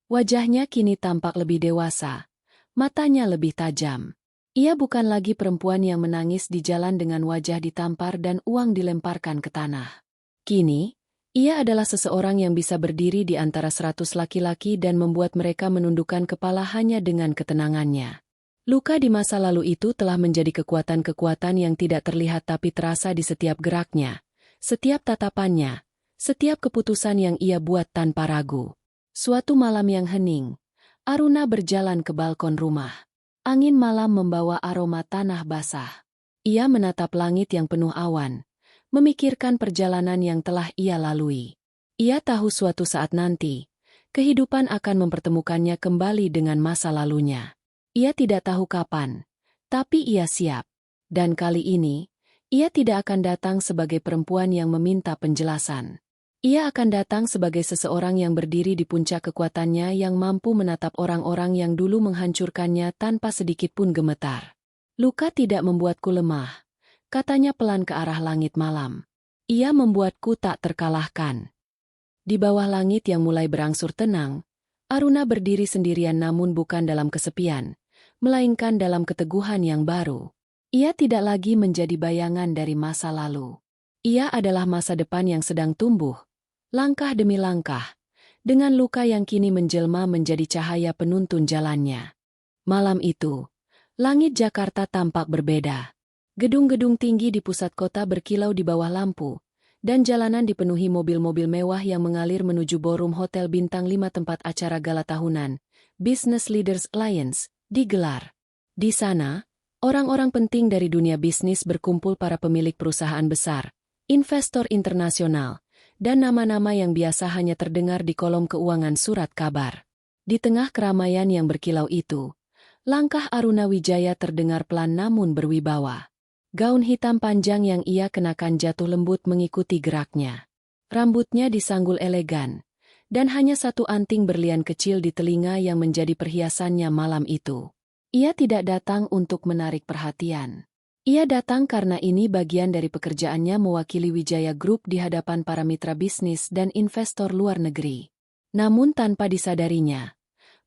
Wajahnya kini tampak lebih dewasa, matanya lebih tajam. Ia bukan lagi perempuan yang menangis di jalan dengan wajah ditampar dan uang dilemparkan ke tanah. Kini, Ia adalah seseorang yang bisa berdiri di antara 100 laki-laki dan membuat mereka menundukkan kepala hanya dengan ketenangannya. Luka di masa lalu itu telah menjadi kekuatan-kekuatan yang tidak terlihat tapi terasa di setiap geraknya, setiap tatapannya, setiap keputusan yang ia buat tanpa ragu. Suatu malam yang hening, Aruna berjalan ke balkon rumah. Angin malam membawa aroma tanah basah. Ia menatap langit yang penuh awan, memikirkan perjalanan yang telah ia lalui. Ia tahu suatu saat nanti, kehidupan akan mempertemukannya kembali dengan masa lalunya. Ia tidak tahu kapan, tapi ia siap. Dan kali ini, ia tidak akan datang sebagai perempuan yang meminta penjelasan. Ia akan datang sebagai seseorang yang berdiri di puncak kekuatannya yang mampu menatap orang-orang yang dulu menghancurkannya tanpa sedikit pun gemetar. Luka tidak membuatku lemah, katanya pelan ke arah langit malam. Ia membuatku tak terkalahkan. Di bawah langit yang mulai berangsur tenang, Aruna berdiri sendirian namun bukan dalam kesepian, melainkan dalam keteguhan yang baru. Ia tidak lagi menjadi bayangan dari masa lalu. Ia adalah masa depan yang sedang tumbuh, langkah demi langkah, dengan luka yang kini menjelma menjadi cahaya penuntun jalannya. Malam itu, langit Jakarta tampak berbeda. Gedung-gedung tinggi di pusat kota berkilau di bawah lampu, dan jalanan dipenuhi mobil-mobil mewah yang mengalir menuju ballroom Hotel Bintang 5 tempat acara gala tahunan, Business Leaders Alliance, digelar. Di sana, orang-orang penting dari dunia bisnis berkumpul, para pemilik perusahaan besar, investor internasional, dan nama-nama yang biasa hanya terdengar di kolom keuangan surat kabar. Di tengah keramaian yang berkilau itu, langkah Aruna Wijaya terdengar pelan namun berwibawa. Gaun hitam panjang yang ia kenakan jatuh lembut mengikuti geraknya. Rambutnya disanggul elegan, dan hanya satu anting berlian kecil di telinga yang menjadi perhiasannya malam itu. Ia tidak datang untuk menarik perhatian. Ia datang karena ini bagian dari pekerjaannya mewakili Wijaya Group di hadapan para mitra bisnis dan investor luar negeri. Namun tanpa disadarinya,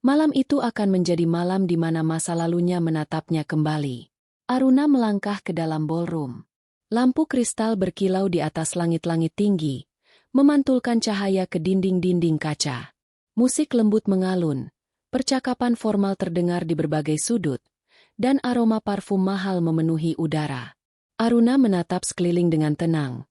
malam itu akan menjadi malam di mana masa lalunya menatapnya kembali. Aruna melangkah ke dalam ballroom. Lampu kristal berkilau di atas langit-langit tinggi, memantulkan cahaya ke dinding-dinding kaca. Musik lembut mengalun, percakapan formal terdengar di berbagai sudut, dan aroma parfum mahal memenuhi udara. Aruna menatap sekeliling dengan tenang,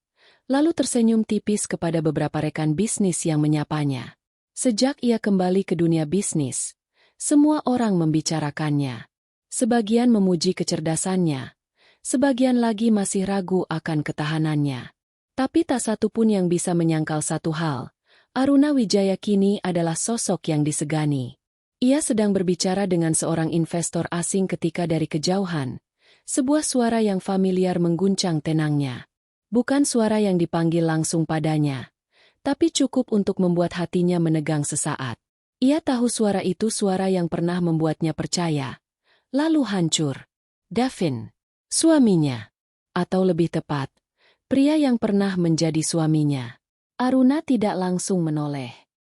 lalu tersenyum tipis kepada beberapa rekan bisnis yang menyapanya. Sejak ia kembali ke dunia bisnis, semua orang membicarakannya. Sebagian memuji kecerdasannya, sebagian lagi masih ragu akan ketahanannya. Tapi tak satu pun yang bisa menyangkal satu hal, Aruna Wijaya kini adalah sosok yang disegani. Ia sedang berbicara dengan seorang investor asing ketika dari kejauhan, sebuah suara yang familiar mengguncang tenangnya. Bukan suara yang dipanggil langsung padanya, tapi cukup untuk membuat hatinya menegang sesaat. Ia tahu suara itu suara yang pernah membuatnya percaya, lalu hancur. Davin, suaminya. Atau lebih tepat, pria yang pernah menjadi suaminya. Aruna tidak langsung menoleh.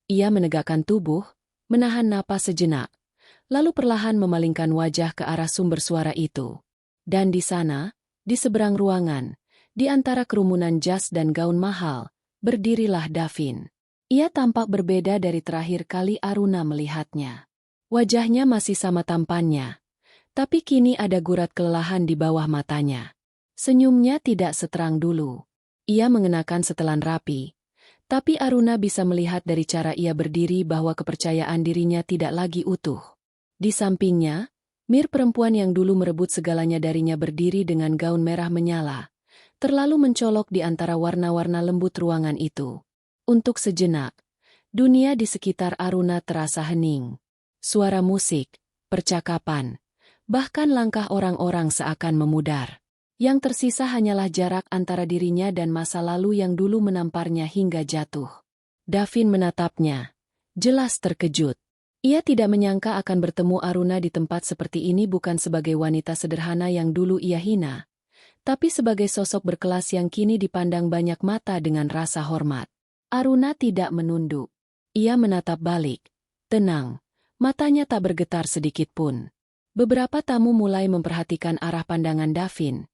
Ia menegakkan tubuh, menahan napas sejenak, lalu perlahan memalingkan wajah ke arah sumber suara itu. Dan di sana, di seberang ruangan, di antara kerumunan jas dan gaun mahal, berdirilah Davin. Ia tampak berbeda dari terakhir kali Aruna melihatnya. Wajahnya masih sama tampannya, tapi kini ada gurat kelelahan di bawah matanya. Senyumnya tidak seterang dulu. Ia mengenakan setelan rapi, tapi Aruna bisa melihat dari cara ia berdiri bahwa kepercayaan dirinya tidak lagi utuh. Di sampingnya, Mir, perempuan yang dulu merebut segalanya darinya, berdiri dengan gaun merah menyala, terlalu mencolok di antara warna-warna lembut ruangan itu. Untuk sejenak, dunia di sekitar Aruna terasa hening. Suara musik, percakapan, bahkan langkah orang-orang seakan memudar. Yang tersisa hanyalah jarak antara dirinya dan masa lalu yang dulu menamparnya hingga jatuh. Davin menatapnya, jelas terkejut. Ia tidak menyangka akan bertemu Aruna di tempat seperti ini, bukan sebagai wanita sederhana yang dulu ia hina, tapi sebagai sosok berkelas yang kini dipandang banyak mata dengan rasa hormat. Aruna tidak menunduk. Ia menatap balik, tenang, matanya tak bergetar sedikit pun. Beberapa tamu mulai memperhatikan arah pandangan Davin,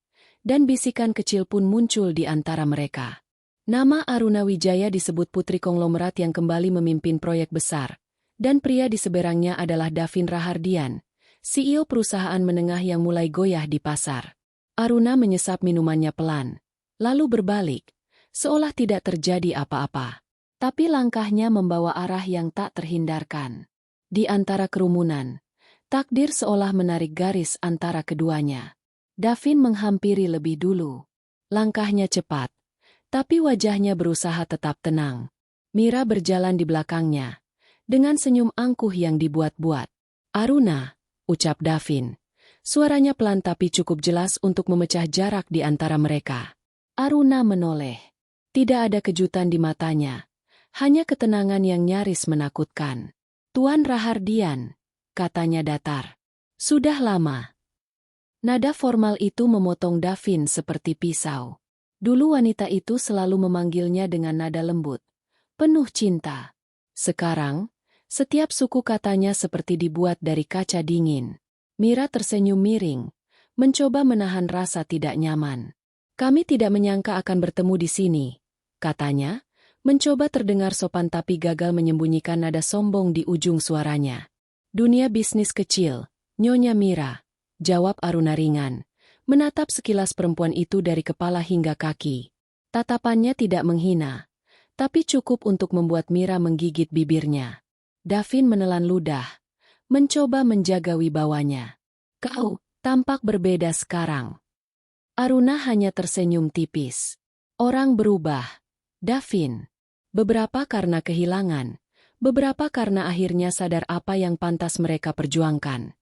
dan bisikan kecil pun muncul di antara mereka. Nama Aruna Wijaya disebut putri konglomerat yang kembali memimpin proyek besar, dan pria di seberangnya adalah Davin Rahardian, CEO perusahaan menengah yang mulai goyah di pasar. Aruna menyesap minumannya pelan, lalu berbalik, seolah tidak terjadi apa-apa. Tapi langkahnya membawa arah yang tak terhindarkan. Di antara kerumunan, takdir seolah menarik garis antara keduanya. Davin menghampiri lebih dulu. Langkahnya cepat, tapi wajahnya berusaha tetap tenang. Mira berjalan di belakangnya, dengan senyum angkuh yang dibuat-buat. "Aruna," ucap Davin. Suaranya pelan tapi cukup jelas untuk memecah jarak di antara mereka. Aruna menoleh. Tidak ada kejutan di matanya. Hanya ketenangan yang nyaris menakutkan. "Tuan Rahardian," katanya datar. "Sudah lama." Nada formal itu memotong Davin seperti pisau. Dulu wanita itu selalu memanggilnya dengan nada lembut, penuh cinta. Sekarang, setiap suku katanya seperti dibuat dari kaca dingin. Mira tersenyum miring, mencoba menahan rasa tidak nyaman. "Kami tidak menyangka akan bertemu di sini," katanya. Mencoba terdengar sopan tapi gagal menyembunyikan nada sombong di ujung suaranya. "Dunia bisnis kecil, Nyonya Mira," jawab Aruna ringan, menatap sekilas perempuan itu dari kepala hingga kaki. Tatapannya tidak menghina, tapi cukup untuk membuat Mira menggigit bibirnya. Davin menelan ludah, mencoba menjaga wibawanya. "Kau tampak berbeda sekarang." Aruna hanya tersenyum tipis. "Orang berubah, Davin. Beberapa karena kehilangan, beberapa karena akhirnya sadar apa yang pantas mereka perjuangkan."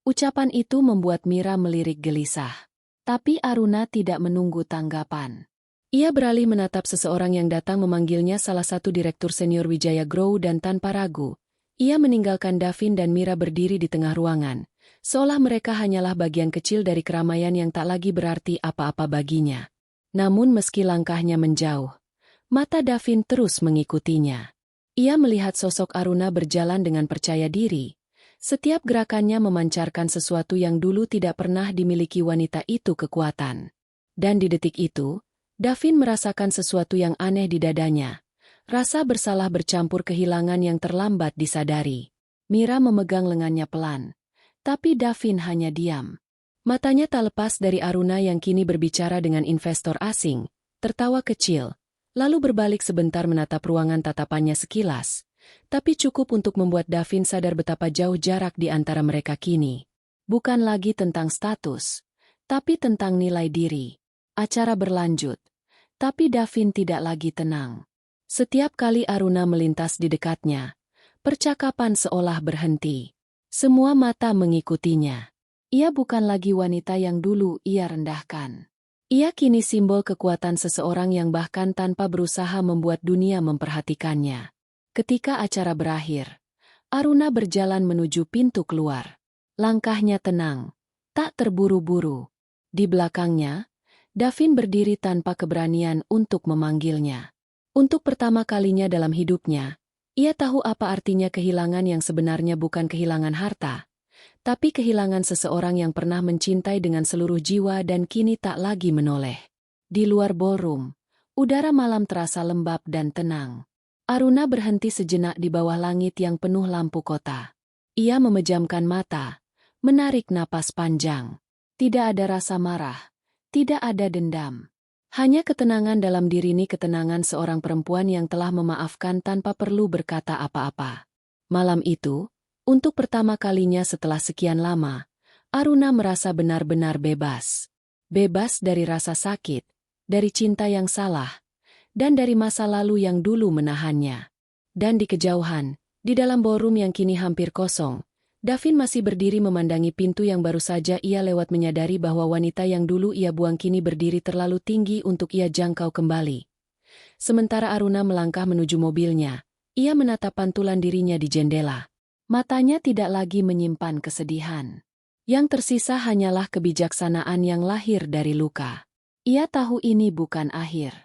Ucapan itu membuat Mira melirik gelisah. Tapi Aruna tidak menunggu tanggapan. Ia beralih menatap seseorang yang datang memanggilnya salah satu direktur senior Wijaya Grow dan tanpa ragu, ia meninggalkan Davin dan Mira berdiri di tengah ruangan, seolah mereka hanyalah bagian kecil dari keramaian yang tak lagi berarti apa-apa baginya. Namun meski langkahnya menjauh, mata Davin terus mengikutinya. Ia melihat sosok Aruna berjalan dengan percaya diri. Setiap gerakannya memancarkan sesuatu yang dulu tidak pernah dimiliki wanita itu kekuatan. Dan di detik itu, Davin merasakan sesuatu yang aneh di dadanya. Rasa bersalah bercampur kehilangan yang terlambat disadari. Mira memegang lengannya pelan. Tapi Davin hanya diam. Matanya tak lepas dari Aruna yang kini berbicara dengan investor asing, tertawa kecil. Lalu berbalik sebentar menatap ruangan, tatapannya sekilas, tapi cukup untuk membuat Davin sadar betapa jauh jarak di antara mereka kini. Bukan lagi tentang status, tapi tentang nilai diri. Acara berlanjut, tapi Davin tidak lagi tenang. Setiap kali Aruna melintas di dekatnya, percakapan seolah berhenti. Semua mata mengikutinya. Ia bukan lagi wanita yang dulu ia rendahkan. Ia kini simbol kekuatan seseorang yang bahkan tanpa berusaha membuat dunia memperhatikannya. Ketika acara berakhir, Aruna berjalan menuju pintu keluar. Langkahnya tenang, tak terburu-buru. Di belakangnya, Davin berdiri tanpa keberanian untuk memanggilnya. Untuk pertama kalinya dalam hidupnya, ia tahu apa artinya kehilangan yang sebenarnya bukan kehilangan harta, tapi kehilangan seseorang yang pernah mencintai dengan seluruh jiwa dan kini tak lagi menoleh. Di luar ballroom, udara malam terasa lembab dan tenang. Aruna berhenti sejenak di bawah langit yang penuh lampu kota. Ia memejamkan mata, menarik napas panjang. Tidak ada rasa marah, tidak ada dendam. Hanya ketenangan dalam diri ini, ketenangan seorang perempuan yang telah memaafkan tanpa perlu berkata apa-apa. Malam itu, untuk pertama kalinya setelah sekian lama, Aruna merasa benar-benar bebas. Bebas dari rasa sakit, dari cinta yang salah, dan dari masa lalu yang dulu menahannya. Dan di kejauhan, di dalam ballroom yang kini hampir kosong, Davin masih berdiri memandangi pintu yang baru saja ia lewat, menyadari bahwa wanita yang dulu ia buang kini berdiri terlalu tinggi untuk ia jangkau kembali. Sementara Aruna melangkah menuju mobilnya, ia menatap pantulan dirinya di jendela. Matanya tidak lagi menyimpan kesedihan. Yang tersisa hanyalah kebijaksanaan yang lahir dari luka. Ia tahu ini bukan akhir.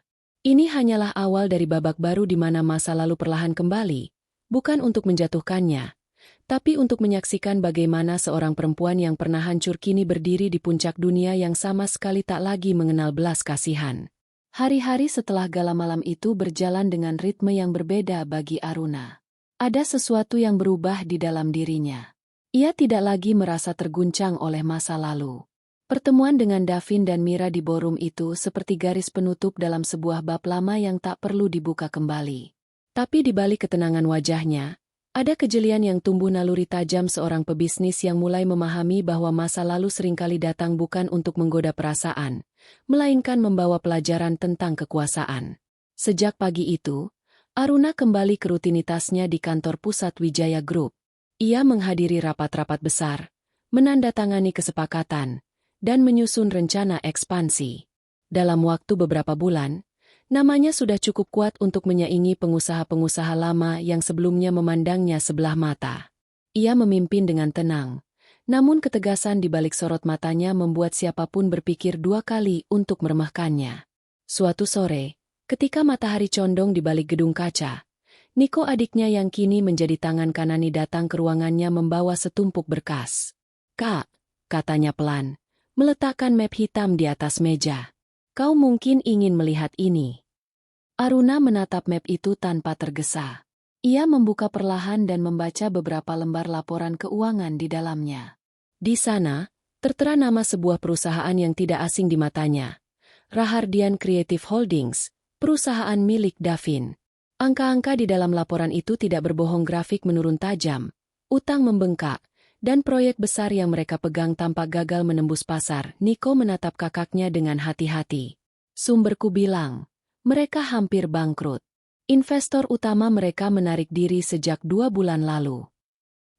Ini hanyalah awal dari babak baru di mana masa lalu perlahan kembali, bukan untuk menjatuhkannya, tapi untuk menyaksikan bagaimana seorang perempuan yang pernah hancur kini berdiri di puncak dunia yang sama sekali tak lagi mengenal belas kasihan. Hari-hari setelah gala malam itu berjalan dengan ritme yang berbeda bagi Aruna. Ada sesuatu yang berubah di dalam dirinya. Ia tidak lagi merasa terguncang oleh masa lalu. Pertemuan dengan Davin dan Mira di ballroom itu seperti garis penutup dalam sebuah bab lama yang tak perlu dibuka kembali. Tapi di balik ketenangan wajahnya, ada kejelian yang tumbuh naluri tajam seorang pebisnis yang mulai memahami bahwa masa lalu seringkali datang bukan untuk menggoda perasaan, melainkan membawa pelajaran tentang kekuasaan. Sejak pagi itu, Aruna kembali ke rutinitasnya di kantor pusat Wijaya Group. Ia menghadiri rapat-rapat besar, menandatangani kesepakatan, dan menyusun rencana ekspansi. Dalam waktu beberapa bulan, namanya sudah cukup kuat untuk menyaingi pengusaha-pengusaha lama yang sebelumnya memandangnya sebelah mata. Ia memimpin dengan tenang, namun ketegasan di balik sorot matanya membuat siapapun berpikir dua kali untuk meremehkannya. Suatu sore, ketika matahari condong di balik gedung kaca, Niko adiknya yang kini menjadi tangan kanani datang ke ruangannya membawa setumpuk berkas. "Kak," katanya pelan, meletakkan map hitam di atas meja. "Kau mungkin ingin melihat ini." Aruna menatap map itu tanpa tergesa. Ia membuka perlahan dan membaca beberapa lembar laporan keuangan di dalamnya. Di sana, tertera nama sebuah perusahaan yang tidak asing di matanya. Rahardian Creative Holdings, perusahaan milik Davin. Angka-angka di dalam laporan itu tidak berbohong, grafik menurun tajam, utang membengkak, dan proyek besar yang mereka pegang tampak gagal menembus pasar. Niko menatap kakaknya dengan hati-hati. "Sumberku bilang, mereka hampir bangkrut. Investor utama mereka menarik diri sejak 2 bulan lalu."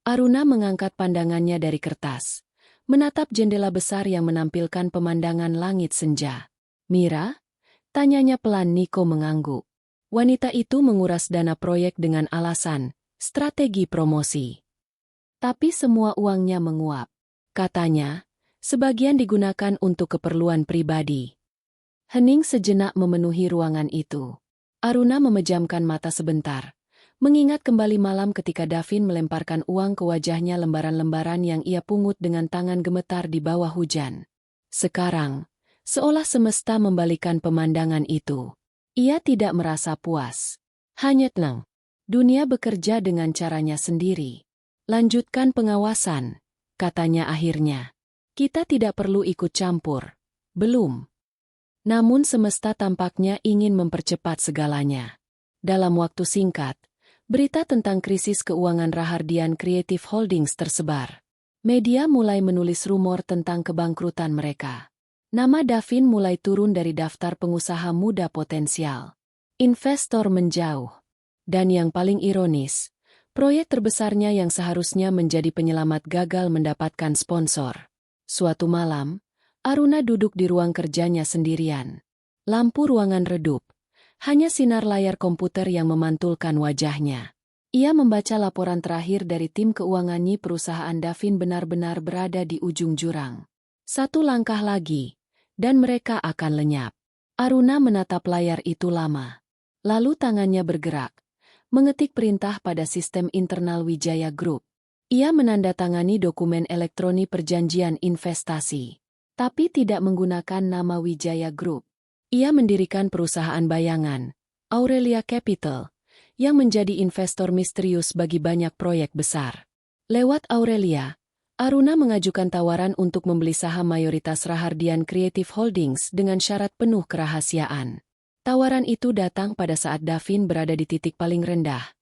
Aruna mengangkat pandangannya dari kertas, menatap jendela besar yang menampilkan pemandangan langit senja. "Mira?" tanyanya pelan. Niko mengangguk. Wanita itu menguras dana proyek dengan alasan strategi promosi. Tapi semua uangnya menguap. Katanya, sebagian digunakan untuk keperluan pribadi. Hening sejenak memenuhi ruangan itu. Aruna memejamkan mata sebentar, mengingat kembali malam ketika Davin melemparkan uang ke wajahnya, lembaran-lembaran yang ia pungut dengan tangan gemetar di bawah hujan. Sekarang, seolah semesta membalikan pemandangan itu. Ia tidak merasa puas. Hanya tenang. Dunia bekerja dengan caranya sendiri. "Lanjutkan pengawasan," katanya akhirnya. "Kita tidak perlu ikut campur." "Belum." Namun semesta tampaknya ingin mempercepat segalanya. Dalam waktu singkat, berita tentang krisis keuangan Rahardian Creative Holdings tersebar. Media mulai menulis rumor tentang kebangkrutan mereka. Nama Davin mulai turun dari daftar pengusaha muda potensial. Investor menjauh. Dan yang paling ironis, proyek terbesarnya yang seharusnya menjadi penyelamat gagal mendapatkan sponsor. Suatu malam, Aruna duduk di ruang kerjanya sendirian. Lampu ruangan redup. Hanya sinar layar komputer yang memantulkan wajahnya. Ia membaca laporan terakhir dari tim keuangannya. Perusahaan Davin benar-benar berada di ujung jurang. Satu langkah lagi, dan mereka akan lenyap. Aruna menatap layar itu lama. Lalu tangannya bergerak, mengetik perintah pada sistem internal Wijaya Group. Ia menandatangani dokumen elektronik perjanjian investasi, tapi tidak menggunakan nama Wijaya Group. Ia mendirikan perusahaan bayangan, Aurelia Capital, yang menjadi investor misterius bagi banyak proyek besar. Lewat Aurelia, Aruna mengajukan tawaran untuk membeli saham mayoritas Rahardian Creative Holdings dengan syarat penuh kerahasiaan. Tawaran itu datang pada saat Davin berada di titik paling rendah,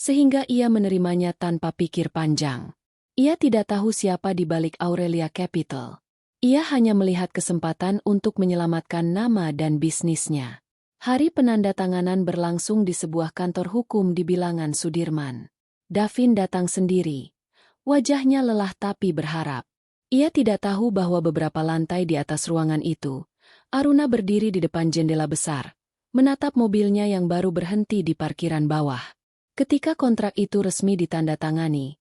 sehingga ia menerimanya tanpa pikir panjang. Ia tidak tahu siapa di balik Aurelia Capital. Ia hanya melihat kesempatan untuk menyelamatkan nama dan bisnisnya. Hari penandatanganan berlangsung di sebuah kantor hukum di bilangan Sudirman. Davin datang sendiri. Wajahnya lelah tapi berharap. Ia tidak tahu bahwa beberapa lantai di atas ruangan itu, Aruna berdiri di depan jendela besar, menatap mobilnya yang baru berhenti di parkiran bawah. Ketika kontrak itu resmi ditandatangani,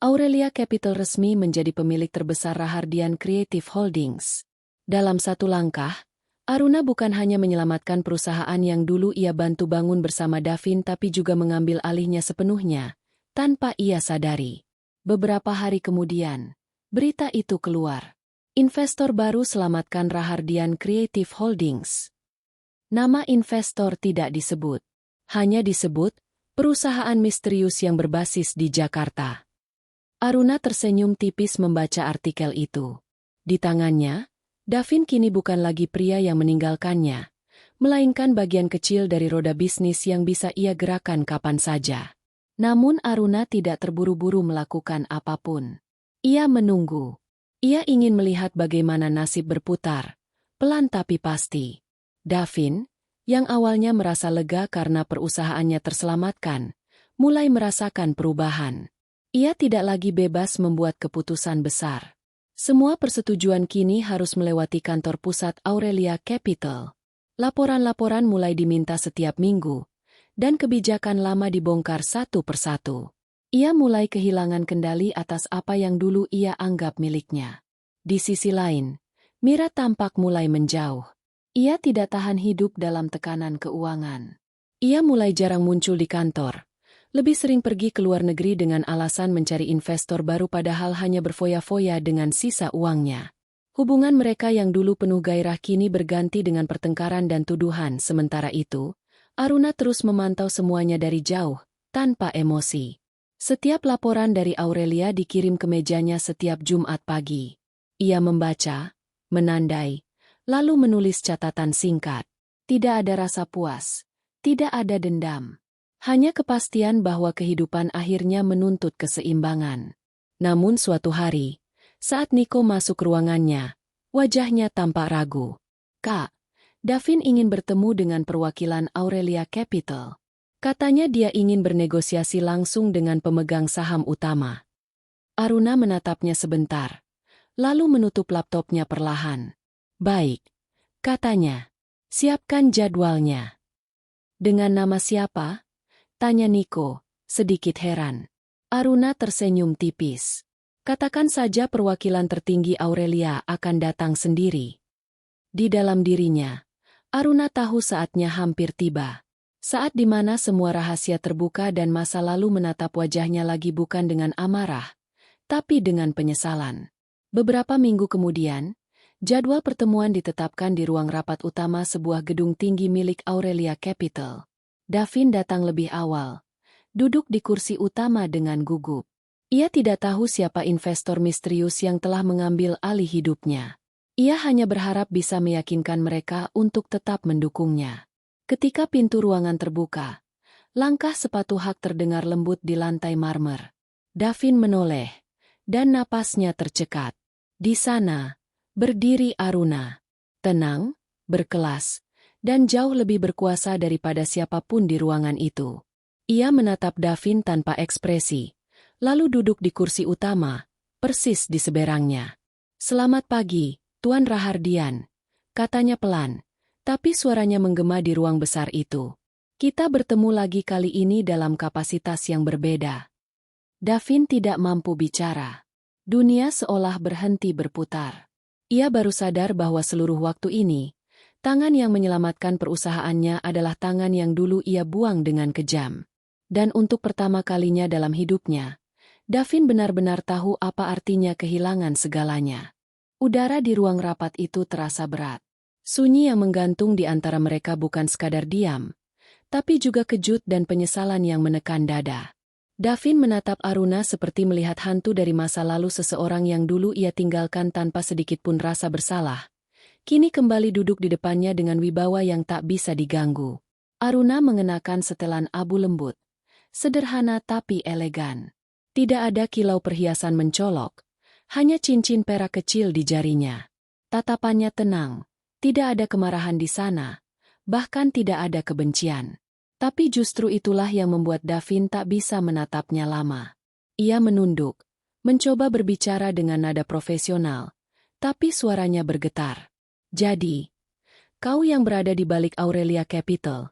Aurelia Capital resmi menjadi pemilik terbesar Rahardian Creative Holdings. Dalam satu langkah, Aruna bukan hanya menyelamatkan perusahaan yang dulu ia bantu bangun bersama Davin tapi juga mengambil alihnya sepenuhnya, tanpa ia sadari. Beberapa hari kemudian, berita itu keluar. Investor baru selamatkan Rahardian Creative Holdings. Nama investor tidak disebut. Hanya disebut perusahaan misterius yang berbasis di Jakarta. Aruna tersenyum tipis membaca artikel itu. Di tangannya, Davin kini bukan lagi pria yang meninggalkannya, melainkan bagian kecil dari roda bisnis yang bisa ia gerakan kapan saja. Namun Aruna tidak terburu-buru melakukan apapun. Ia menunggu. Ia ingin melihat bagaimana nasib berputar, pelan tapi pasti. Davin, yang awalnya merasa lega karena perusahaannya terselamatkan, mulai merasakan perubahan. Ia tidak lagi bebas membuat keputusan besar. Semua persetujuan kini harus melewati kantor pusat Aurelia Capital. Laporan-laporan mulai diminta setiap minggu, dan kebijakan lama dibongkar satu persatu. Ia mulai kehilangan kendali atas apa yang dulu ia anggap miliknya. Di sisi lain, Mira tampak mulai menjauh. Ia tidak tahan hidup dalam tekanan keuangan. Ia mulai jarang muncul di kantor. Lebih sering pergi ke luar negeri dengan alasan mencari investor baru padahal hanya berfoya-foya dengan sisa uangnya. Hubungan mereka yang dulu penuh gairah kini berganti dengan pertengkaran dan tuduhan. Sementara itu, Aruna terus memantau semuanya dari jauh, tanpa emosi. Setiap laporan dari Aurelia dikirim ke mejanya setiap Jumat pagi. Ia membaca, menandai, lalu menulis catatan singkat. Tidak ada rasa puas, tidak ada dendam. Hanya kepastian bahwa kehidupan akhirnya menuntut keseimbangan. Namun suatu hari, saat Niko masuk ruangannya, wajahnya tampak ragu. "Kak, Davin ingin bertemu dengan perwakilan Aurelia Capital." Katanya dia ingin bernegosiasi langsung dengan pemegang saham utama. Aruna menatapnya sebentar, lalu menutup laptopnya perlahan. "Baik," katanya. "Siapkan jadwalnya." "Dengan nama siapa?" tanya Niko, sedikit heran. Aruna tersenyum tipis. "Katakan saja perwakilan tertinggi Aurelia akan datang sendiri." Di dalam dirinya, Aruna tahu saatnya hampir tiba. Saat di mana semua rahasia terbuka dan masa lalu menatap wajahnya lagi bukan dengan amarah, tapi dengan penyesalan. Beberapa minggu kemudian, jadwal pertemuan ditetapkan di ruang rapat utama sebuah gedung tinggi milik Aurelia Capital. Davin datang lebih awal, duduk di kursi utama dengan gugup. Ia tidak tahu siapa investor misterius yang telah mengambil alih hidupnya. Ia hanya berharap bisa meyakinkan mereka untuk tetap mendukungnya. Ketika pintu ruangan terbuka, langkah sepatu hak terdengar lembut di lantai marmer. Davin menoleh, dan napasnya tercekat. Di sana, berdiri Aruna. Tenang, berkelas, dan jauh lebih berkuasa daripada siapapun di ruangan itu. Ia menatap Davin tanpa ekspresi, lalu duduk di kursi utama, persis di seberangnya. "Selamat pagi, Tuan Rahardian," katanya pelan, tapi suaranya menggema di ruang besar itu. "Kita bertemu lagi kali ini dalam kapasitas yang berbeda." Davin tidak mampu bicara. Dunia seolah berhenti berputar. Ia baru sadar bahwa seluruh waktu ini, tangan yang menyelamatkan perusahaannya adalah tangan yang dulu ia buang dengan kejam. Dan untuk pertama kalinya dalam hidupnya, Davin benar-benar tahu apa artinya kehilangan segalanya. Udara di ruang rapat itu terasa berat. Sunyi yang menggantung di antara mereka bukan sekadar diam, tapi juga kejut dan penyesalan yang menekan dada. Davin menatap Aruna seperti melihat hantu dari masa lalu seseorang yang dulu ia tinggalkan tanpa sedikit pun rasa bersalah. Kini kembali duduk di depannya dengan wibawa yang tak bisa diganggu. Aruna mengenakan setelan abu lembut. Sederhana tapi elegan. Tidak ada kilau perhiasan mencolok. Hanya cincin perak kecil di jarinya. Tatapannya tenang. Tidak ada kemarahan di sana. Bahkan tidak ada kebencian. Tapi justru itulah yang membuat Davin tak bisa menatapnya lama. Ia menunduk. Mencoba berbicara dengan nada profesional. Tapi suaranya bergetar. "Jadi, kau yang berada di balik Aurelia Capital?"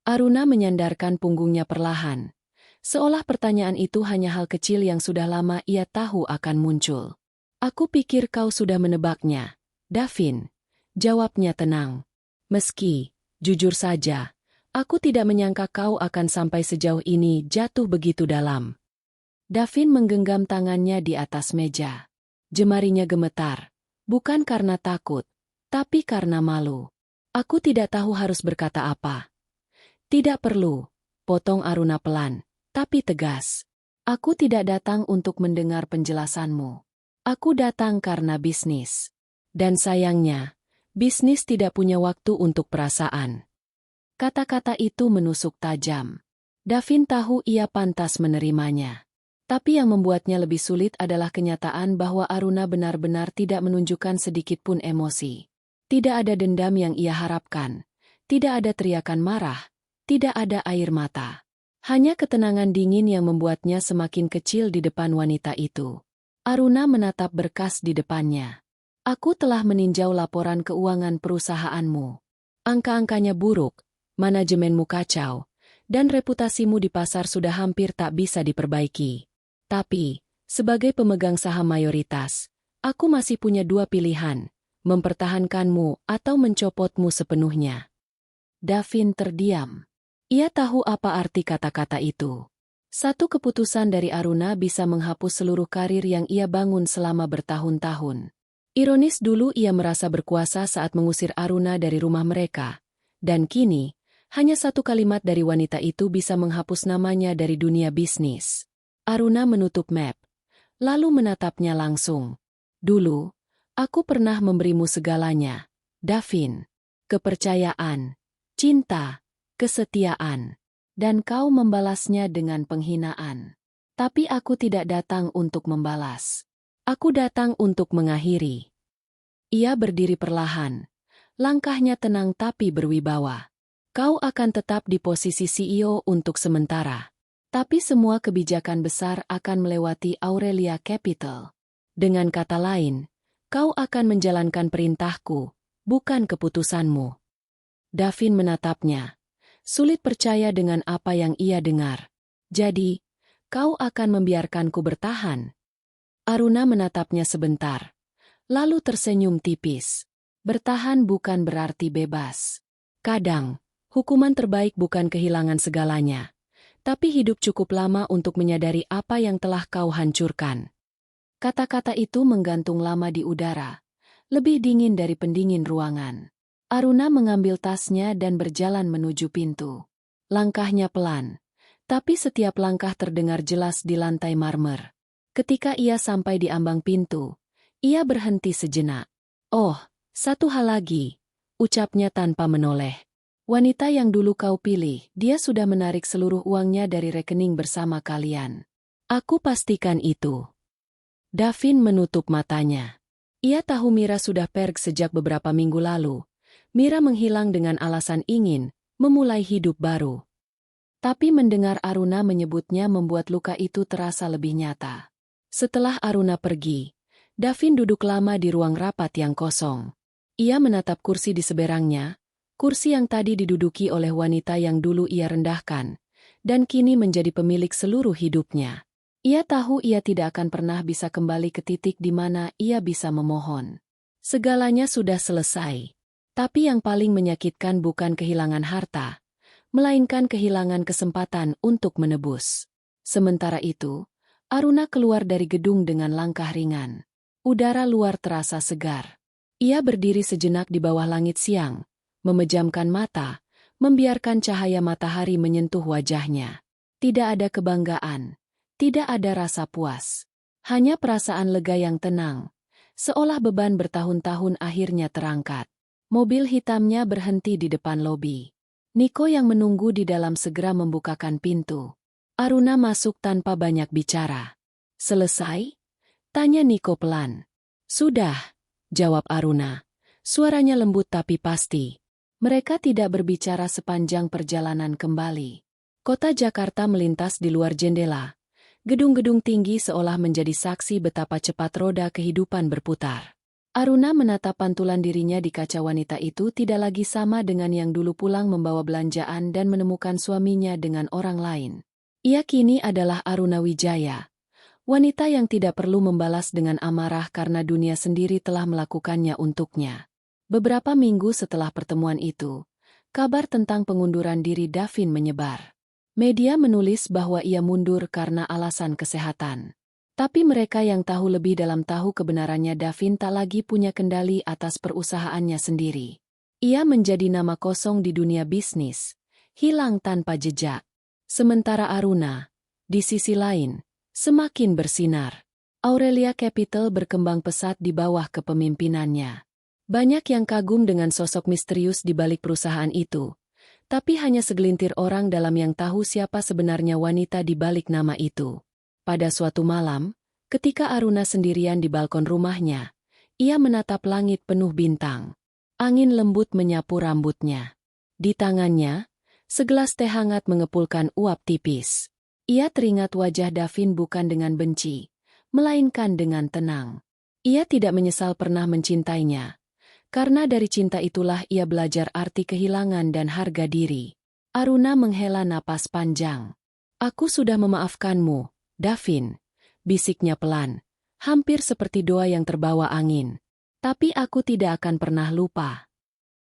Aruna menyandarkan punggungnya perlahan, seolah pertanyaan itu hanya hal kecil yang sudah lama ia tahu akan muncul. "Aku pikir kau sudah menebaknya, Davin," jawabnya tenang. "Meski, jujur saja, aku tidak menyangka kau akan sampai sejauh ini jatuh begitu dalam." Davin menggenggam tangannya di atas meja. Jemarinya gemetar, bukan karena takut, tapi karena malu. Aku tidak tahu harus berkata apa. Tidak perlu, potong Aruna pelan, tapi tegas. Aku tidak datang untuk mendengar penjelasanmu. Aku datang karena bisnis. Dan sayangnya, bisnis tidak punya waktu untuk perasaan. Kata-kata itu menusuk tajam. Davin tahu ia pantas menerimanya. Tapi yang membuatnya lebih sulit adalah kenyataan bahwa Aruna benar-benar tidak menunjukkan sedikit pun emosi. Tidak ada dendam yang ia harapkan. Tidak ada teriakan marah. Tidak ada air mata. Hanya ketenangan dingin yang membuatnya semakin kecil di depan wanita itu. Aruna menatap berkas di depannya. Aku telah meninjau laporan keuangan perusahaanmu. Angka-angkanya buruk, manajemenmu kacau, dan reputasimu di pasar sudah hampir tak bisa diperbaiki. Tapi, sebagai pemegang saham mayoritas, aku masih punya dua pilihan, mempertahankanmu atau mencopotmu sepenuhnya. Davin terdiam. Ia tahu apa arti kata-kata itu. Satu keputusan dari Aruna bisa menghapus seluruh karir yang ia bangun selama bertahun-tahun. Ironis dulu ia merasa berkuasa saat mengusir Aruna dari rumah mereka. Dan kini, hanya satu kalimat dari wanita itu bisa menghapus namanya dari dunia bisnis. Aruna menutup map, lalu menatapnya langsung. Dulu, aku pernah memberimu segalanya, Davin. Kepercayaan, cinta, kesetiaan, dan kau membalasnya dengan penghinaan. Tapi aku tidak datang untuk membalas. Aku datang untuk mengakhiri. Ia berdiri perlahan. Langkahnya tenang tapi berwibawa. Kau akan tetap di posisi CEO untuk sementara. Tapi semua kebijakan besar akan melewati Aurelia Capital. Dengan kata lain, kau akan menjalankan perintahku, bukan keputusanmu. Davin menatapnya. Sulit percaya dengan apa yang ia dengar. Jadi, kau akan membiarkanku bertahan? Aruna menatapnya sebentar. Lalu tersenyum tipis. Bertahan bukan berarti bebas. Kadang, hukuman terbaik bukan kehilangan segalanya. Tapi hidup cukup lama untuk menyadari apa yang telah kau hancurkan. Kata-kata itu menggantung lama di udara. Lebih dingin dari pendingin ruangan. Aruna mengambil tasnya dan berjalan menuju pintu. Langkahnya pelan, tapi setiap langkah terdengar jelas di lantai marmer. Ketika ia sampai di ambang pintu, ia berhenti sejenak. Oh, satu hal lagi, ucapnya tanpa menoleh. Wanita yang dulu kau pilih, dia sudah menarik seluruh uangnya dari rekening bersama kalian. Aku pastikan itu. Davin menutup matanya. Ia tahu Mira sudah pergi sejak beberapa minggu lalu. Mira menghilang dengan alasan ingin memulai hidup baru. Tapi mendengar Aruna menyebutnya membuat luka itu terasa lebih nyata. Setelah Aruna pergi, Davin duduk lama di ruang rapat yang kosong. Ia menatap kursi di seberangnya, kursi yang tadi diduduki oleh wanita yang dulu ia rendahkan, dan kini menjadi pemilik seluruh hidupnya. Ia tahu ia tidak akan pernah bisa kembali ke titik di mana ia bisa memohon. Segalanya sudah selesai. Tapi yang paling menyakitkan bukan kehilangan harta, melainkan kehilangan kesempatan untuk menebus. Sementara itu, Aruna keluar dari gedung dengan langkah ringan. Udara luar terasa segar. Ia berdiri sejenak di bawah langit siang, memejamkan mata, membiarkan cahaya matahari menyentuh wajahnya. Tidak ada kebanggaan, tidak ada rasa puas. Hanya perasaan lega yang tenang, seolah beban bertahun-tahun akhirnya terangkat. Mobil hitamnya berhenti di depan lobi. Niko yang menunggu di dalam segera membukakan pintu. Aruna masuk tanpa banyak bicara. Selesai? Tanya Niko pelan. Sudah, jawab Aruna. Suaranya lembut tapi pasti. Mereka tidak berbicara sepanjang perjalanan kembali. Kota Jakarta melintas di luar jendela. Gedung-gedung tinggi seolah menjadi saksi betapa cepat roda kehidupan berputar. Aruna menatap pantulan dirinya di kaca. Wanita itu tidak lagi sama dengan yang dulu pulang membawa belanjaan dan menemukan suaminya dengan orang lain. Ia kini adalah Aruna Wijaya. Wanita yang tidak perlu membalas dengan amarah karena dunia sendiri telah melakukannya untuknya. Beberapa minggu setelah pertemuan itu, kabar tentang pengunduran diri Davin menyebar. Media menulis bahwa ia mundur karena alasan kesehatan. Tapi mereka yang tahu lebih dalam tahu kebenarannya Davin tak lagi punya kendali atas perusahaannya sendiri. Ia menjadi nama kosong di dunia bisnis, hilang tanpa jejak. Sementara Aruna, di sisi lain, semakin bersinar. Aurelia Capital berkembang pesat di bawah kepemimpinannya. Banyak yang kagum dengan sosok misterius di balik perusahaan itu, tapi hanya segelintir orang dalam yang tahu siapa sebenarnya wanita di balik nama itu. Pada suatu malam, ketika Aruna sendirian di balkon rumahnya, ia menatap langit penuh bintang. Angin lembut menyapu rambutnya. Di tangannya, segelas teh hangat mengepulkan uap tipis. Ia teringat wajah Davin bukan dengan benci, melainkan dengan tenang. Ia tidak menyesal pernah mencintainya, karena dari cinta itulah ia belajar arti kehilangan dan harga diri. Aruna menghela napas panjang. "Aku sudah memaafkanmu, Davin," bisiknya pelan, hampir seperti doa yang terbawa angin. "Tapi aku tidak akan pernah lupa."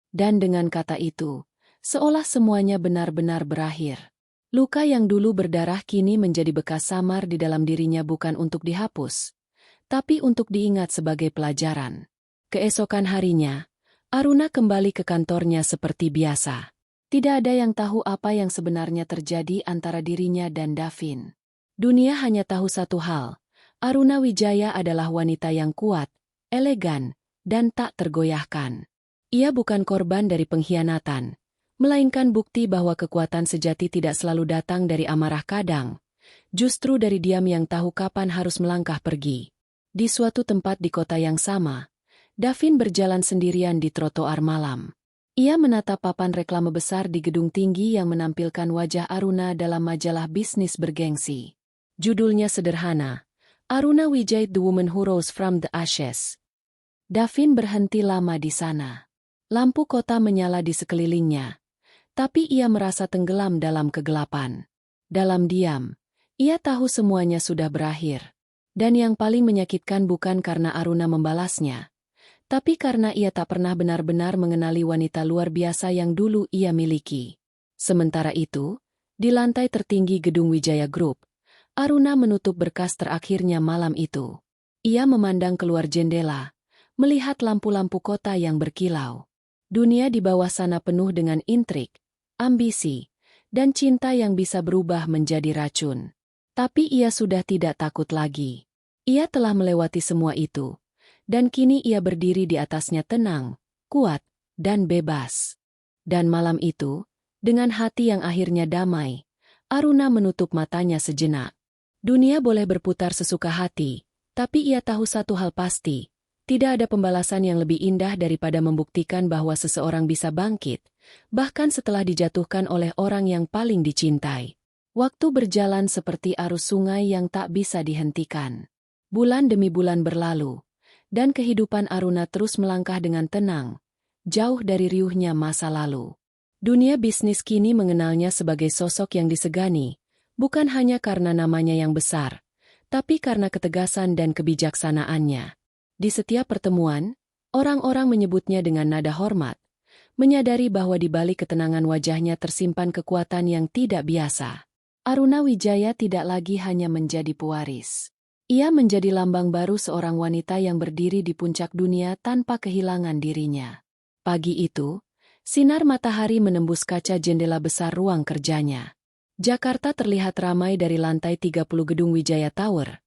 Dan dengan kata itu, seolah semuanya benar-benar berakhir. Luka yang dulu berdarah kini menjadi bekas samar di dalam dirinya, bukan untuk dihapus, tapi untuk diingat sebagai pelajaran. Keesokan harinya, Aruna kembali ke kantornya seperti biasa. Tidak ada yang tahu apa yang sebenarnya terjadi antara dirinya dan Davin. Dunia hanya tahu satu hal, Aruna Wijaya adalah wanita yang kuat, elegan, dan tak tergoyahkan. Ia bukan korban dari pengkhianatan, melainkan bukti bahwa kekuatan sejati tidak selalu datang dari amarah kadang, justru dari diam yang tahu kapan harus melangkah pergi. Di suatu tempat di kota yang sama, Davin berjalan sendirian di trotoar malam. Ia menatap papan reklame besar di gedung tinggi yang menampilkan wajah Aruna dalam majalah bisnis bergengsi. Judulnya sederhana, Aruna Wijaya, The Woman Who Rose from the Ashes. Davin berhenti lama di sana. Lampu kota menyala di sekelilingnya, tapi ia merasa tenggelam dalam kegelapan. Dalam diam, ia tahu semuanya sudah berakhir. Dan yang paling menyakitkan bukan karena Aruna membalasnya, tapi karena ia tak pernah benar-benar mengenali wanita luar biasa yang dulu ia miliki. Sementara itu, di lantai tertinggi gedung Wijaya Group, Aruna menutup berkas terakhirnya malam itu. Ia memandang keluar jendela, melihat lampu-lampu kota yang berkilau. Dunia di bawah sana penuh dengan intrik, ambisi, dan cinta yang bisa berubah menjadi racun. Tapi ia sudah tidak takut lagi. Ia telah melewati semua itu, dan kini ia berdiri di atasnya tenang, kuat, dan bebas. Dan malam itu, dengan hati yang akhirnya damai, Aruna menutup matanya sejenak. Dunia boleh berputar sesuka hati, tapi ia tahu satu hal pasti. Tidak ada pembalasan yang lebih indah daripada membuktikan bahwa seseorang bisa bangkit, bahkan setelah dijatuhkan oleh orang yang paling dicintai. Waktu berjalan seperti arus sungai yang tak bisa dihentikan. Bulan demi bulan berlalu, dan kehidupan Aruna terus melangkah dengan tenang, jauh dari riuhnya masa lalu. Dunia bisnis kini mengenalnya sebagai sosok yang disegani, bukan hanya karena namanya yang besar, tapi karena ketegasan dan kebijaksanaannya. Di setiap pertemuan, orang-orang menyebutnya dengan nada hormat, menyadari bahwa di balik ketenangan wajahnya tersimpan kekuatan yang tidak biasa. Aruna Wijaya tidak lagi hanya menjadi pewaris. Ia menjadi lambang baru seorang wanita yang berdiri di puncak dunia tanpa kehilangan dirinya. Pagi itu, sinar matahari menembus kaca jendela besar ruang kerjanya. Jakarta terlihat ramai dari lantai 30 gedung Wijaya Tower.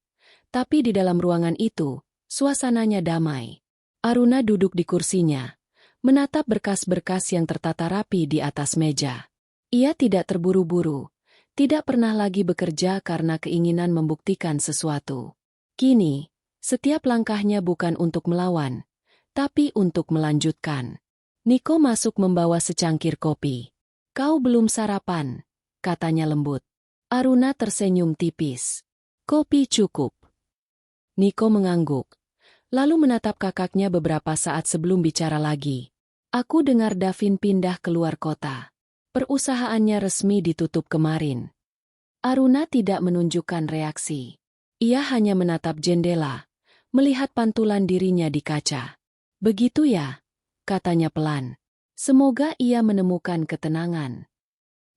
Tapi di dalam ruangan itu, suasananya damai. Aruna duduk di kursinya, menatap berkas-berkas yang tertata rapi di atas meja. Ia tidak terburu-buru, tidak pernah lagi bekerja karena keinginan membuktikan sesuatu. Kini, setiap langkahnya bukan untuk melawan, tapi untuk melanjutkan. Niko masuk membawa secangkir kopi. "Kau belum sarapan," katanya lembut. Aruna tersenyum tipis. "Kopi cukup." Niko mengangguk, lalu menatap kakaknya beberapa saat sebelum bicara lagi. "Aku dengar Davin pindah keluar kota. Perusahaannya resmi ditutup kemarin." Aruna tidak menunjukkan reaksi. Ia hanya menatap jendela, melihat pantulan dirinya di kaca. "Begitu ya?" katanya pelan. Semoga ia menemukan ketenangan.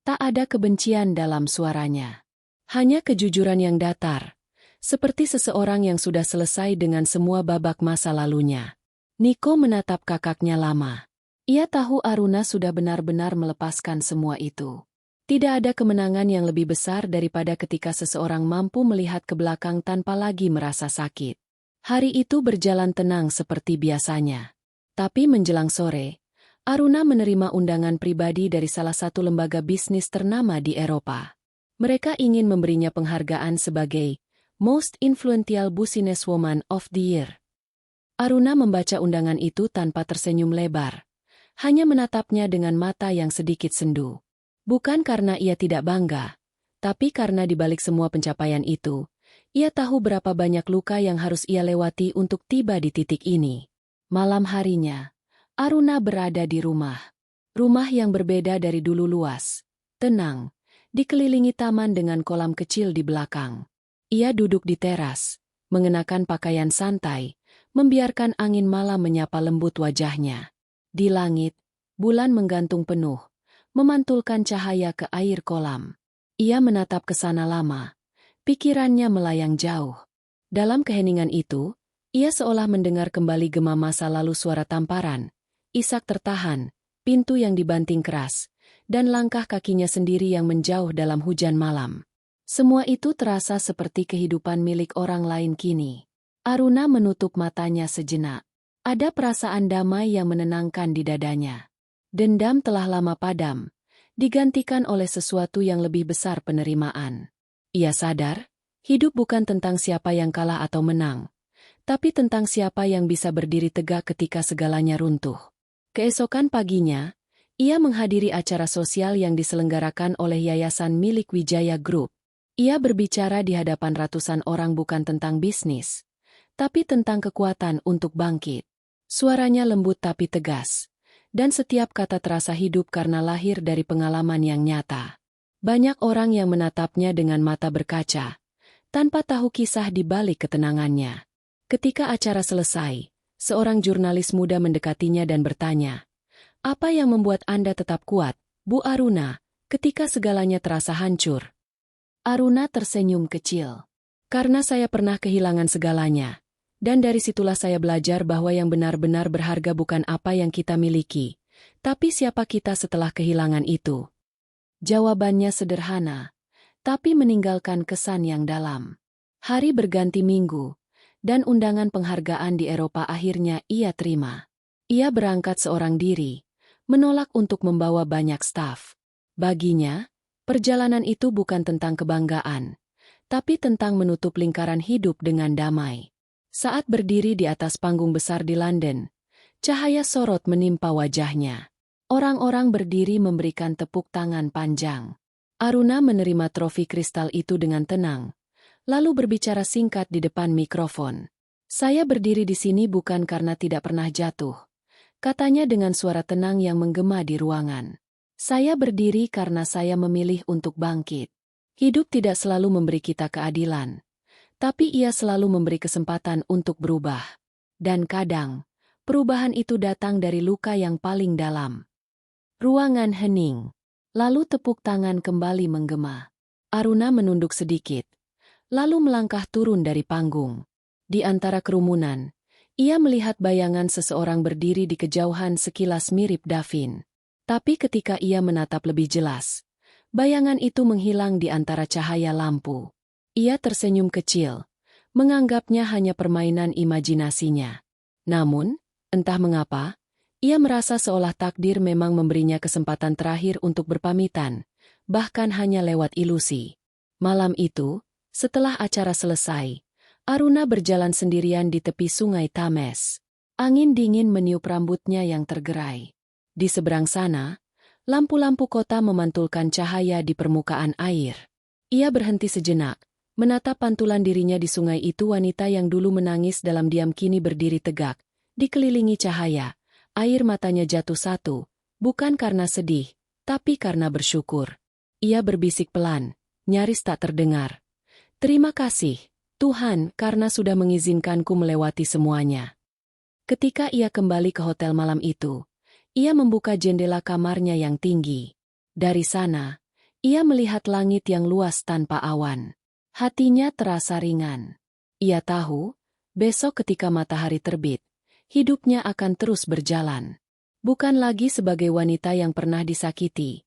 Tak ada kebencian dalam suaranya. Hanya kejujuran yang datar. Seperti seseorang yang sudah selesai dengan semua babak masa lalunya. Niko menatap kakaknya lama. Ia tahu Aruna sudah benar-benar melepaskan semua itu. Tidak ada kemenangan yang lebih besar daripada ketika seseorang mampu melihat ke belakang tanpa lagi merasa sakit. Hari itu berjalan tenang seperti biasanya. Tapi menjelang sore, Aruna menerima undangan pribadi dari salah satu lembaga bisnis ternama di Eropa. Mereka ingin memberinya penghargaan sebagai Most Influential Businesswoman of the Year. Aruna membaca undangan itu tanpa tersenyum lebar. Hanya menatapnya dengan mata yang sedikit sendu. Bukan karena ia tidak bangga, tapi karena di balik semua pencapaian itu, ia tahu berapa banyak luka yang harus ia lewati untuk tiba di titik ini. Malam harinya, Aruna berada di rumah. Rumah yang berbeda dari dulu luas, tenang, dikelilingi taman dengan kolam kecil di belakang. Ia duduk di teras, mengenakan pakaian santai, membiarkan angin malam menyapa lembut wajahnya. Di langit, bulan menggantung penuh, memantulkan cahaya ke air kolam. Ia menatap ke sana lama, pikirannya melayang jauh. Dalam keheningan itu, ia seolah mendengar kembali gema masa lalu, suara tamparan, isak tertahan, pintu yang dibanting keras, dan langkah kakinya sendiri yang menjauh dalam hujan malam. Semua itu terasa seperti kehidupan milik orang lain kini. Aruna menutup matanya sejenak. Ada perasaan damai yang menenangkan di dadanya. Dendam telah lama padam, digantikan oleh sesuatu yang lebih besar, penerimaan. Ia sadar, hidup bukan tentang siapa yang kalah atau menang, tapi tentang siapa yang bisa berdiri tegak ketika segalanya runtuh. Keesokan paginya, ia menghadiri acara sosial yang diselenggarakan oleh yayasan milik Wijaya Group. Ia berbicara di hadapan ratusan orang bukan tentang bisnis, tapi tentang kekuatan untuk bangkit. Suaranya lembut tapi tegas, dan setiap kata terasa hidup karena lahir dari pengalaman yang nyata. Banyak orang yang menatapnya dengan mata berkaca, tanpa tahu kisah di balik ketenangannya. Ketika acara selesai, seorang jurnalis muda mendekatinya dan bertanya, "Apa yang membuat Anda tetap kuat, Bu Aruna, ketika segalanya terasa hancur?" Aruna tersenyum kecil. "Karena saya pernah kehilangan segalanya. Dan dari situlah saya belajar bahwa yang benar-benar berharga bukan apa yang kita miliki, tapi siapa kita setelah kehilangan itu." Jawabannya sederhana, tapi meninggalkan kesan yang dalam. Hari berganti minggu, dan undangan penghargaan di Eropa akhirnya ia terima. Ia berangkat seorang diri, menolak untuk membawa banyak staf. Baginya, perjalanan itu bukan tentang kebanggaan, tapi tentang menutup lingkaran hidup dengan damai. Saat berdiri di atas panggung besar di London, cahaya sorot menimpa wajahnya. Orang-orang berdiri memberikan tepuk tangan panjang. Aruna menerima trofi kristal itu dengan tenang, lalu berbicara singkat di depan mikrofon. "Saya berdiri di sini bukan karena tidak pernah jatuh," katanya dengan suara tenang yang menggema di ruangan. "Saya berdiri karena saya memilih untuk bangkit. Hidup tidak selalu memberi kita keadilan, tapi ia selalu memberi kesempatan untuk berubah. Dan kadang, perubahan itu datang dari luka yang paling dalam." Ruangan hening. Lalu tepuk tangan kembali menggema. Aruna menunduk sedikit, lalu melangkah turun dari panggung. Di antara kerumunan, ia melihat bayangan seseorang berdiri di kejauhan, sekilas mirip Davin. Tapi ketika ia menatap lebih jelas, bayangan itu menghilang di antara cahaya lampu. Ia tersenyum kecil, menganggapnya hanya permainan imajinasinya. Namun, entah mengapa, ia merasa seolah takdir memang memberinya kesempatan terakhir untuk berpamitan, bahkan hanya lewat ilusi. Malam itu, setelah acara selesai, Aruna berjalan sendirian di tepi sungai Thames. Angin dingin meniup rambutnya yang tergerai. Di seberang sana, lampu-lampu kota memantulkan cahaya di permukaan air. Ia berhenti sejenak, menatap pantulan dirinya di sungai itu. Wanita yang dulu menangis dalam diam kini berdiri tegak, dikelilingi cahaya. Air matanya jatuh satu, bukan karena sedih, tapi karena bersyukur. Ia berbisik pelan, nyaris tak terdengar. "Terima kasih, Tuhan, karena sudah mengizinkanku melewati semuanya." Ketika ia kembali ke hotel malam itu, ia membuka jendela kamarnya yang tinggi. Dari sana, ia melihat langit yang luas tanpa awan. Hatinya terasa ringan. Ia tahu, besok ketika matahari terbit, hidupnya akan terus berjalan. Bukan lagi sebagai wanita yang pernah disakiti,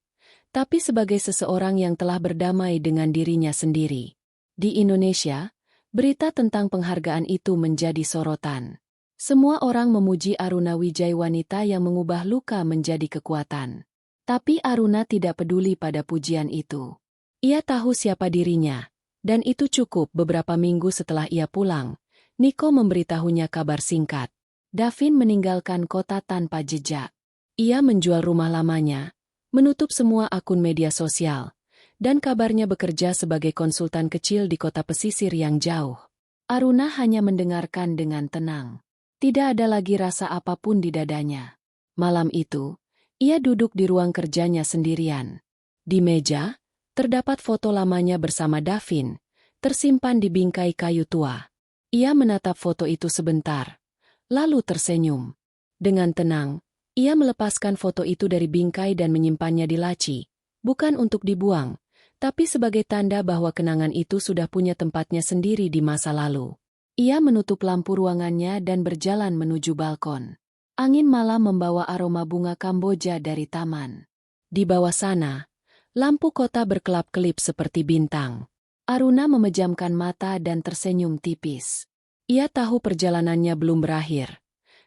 tapi sebagai seseorang yang telah berdamai dengan dirinya sendiri. Di Indonesia, berita tentang penghargaan itu menjadi sorotan. Semua orang memuji Aruna Wijaya, wanita yang mengubah luka menjadi kekuatan. Tapi Aruna tidak peduli pada pujian itu. Ia tahu siapa dirinya, dan itu cukup. Beberapa minggu setelah ia pulang, Niko memberitahunya kabar singkat. Davin meninggalkan kota tanpa jejak. Ia menjual rumah lamanya, menutup semua akun media sosial, dan kabarnya bekerja sebagai konsultan kecil di kota pesisir yang jauh. Aruna hanya mendengarkan dengan tenang. Tidak ada lagi rasa apapun di dadanya. Malam itu, ia duduk di ruang kerjanya sendirian. Di meja, terdapat foto lamanya bersama Davin, tersimpan di bingkai kayu tua. Ia menatap foto itu sebentar, lalu tersenyum. Dengan tenang, ia melepaskan foto itu dari bingkai dan menyimpannya di laci, bukan untuk dibuang, tapi sebagai tanda bahwa kenangan itu sudah punya tempatnya sendiri di masa lalu. Ia menutup lampu ruangannya dan berjalan menuju balkon. Angin malam membawa aroma bunga Kamboja dari taman. Di bawah sana, lampu kota berkelap-kelip seperti bintang. Aruna memejamkan mata dan tersenyum tipis. Ia tahu perjalanannya belum berakhir,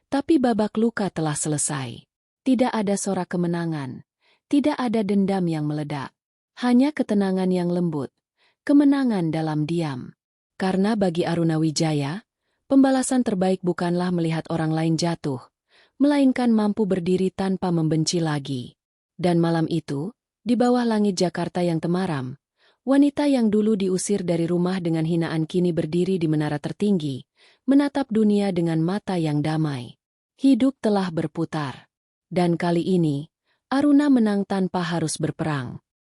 tapi babak luka telah selesai. Tidak ada sorak kemenangan, tidak ada dendam yang meledak. Hanya ketenangan yang lembut, kemenangan dalam diam. Karena bagi Aruna Wijaya, pembalasan terbaik bukanlah melihat orang lain jatuh, melainkan mampu berdiri tanpa membenci lagi. Dan malam itu, di bawah langit Jakarta yang temaram, wanita yang dulu diusir dari rumah dengan hinaan kini berdiri di menara tertinggi, menatap dunia dengan mata yang damai. Hidup telah berputar. Dan kali ini, Aruna menang tanpa harus berperang.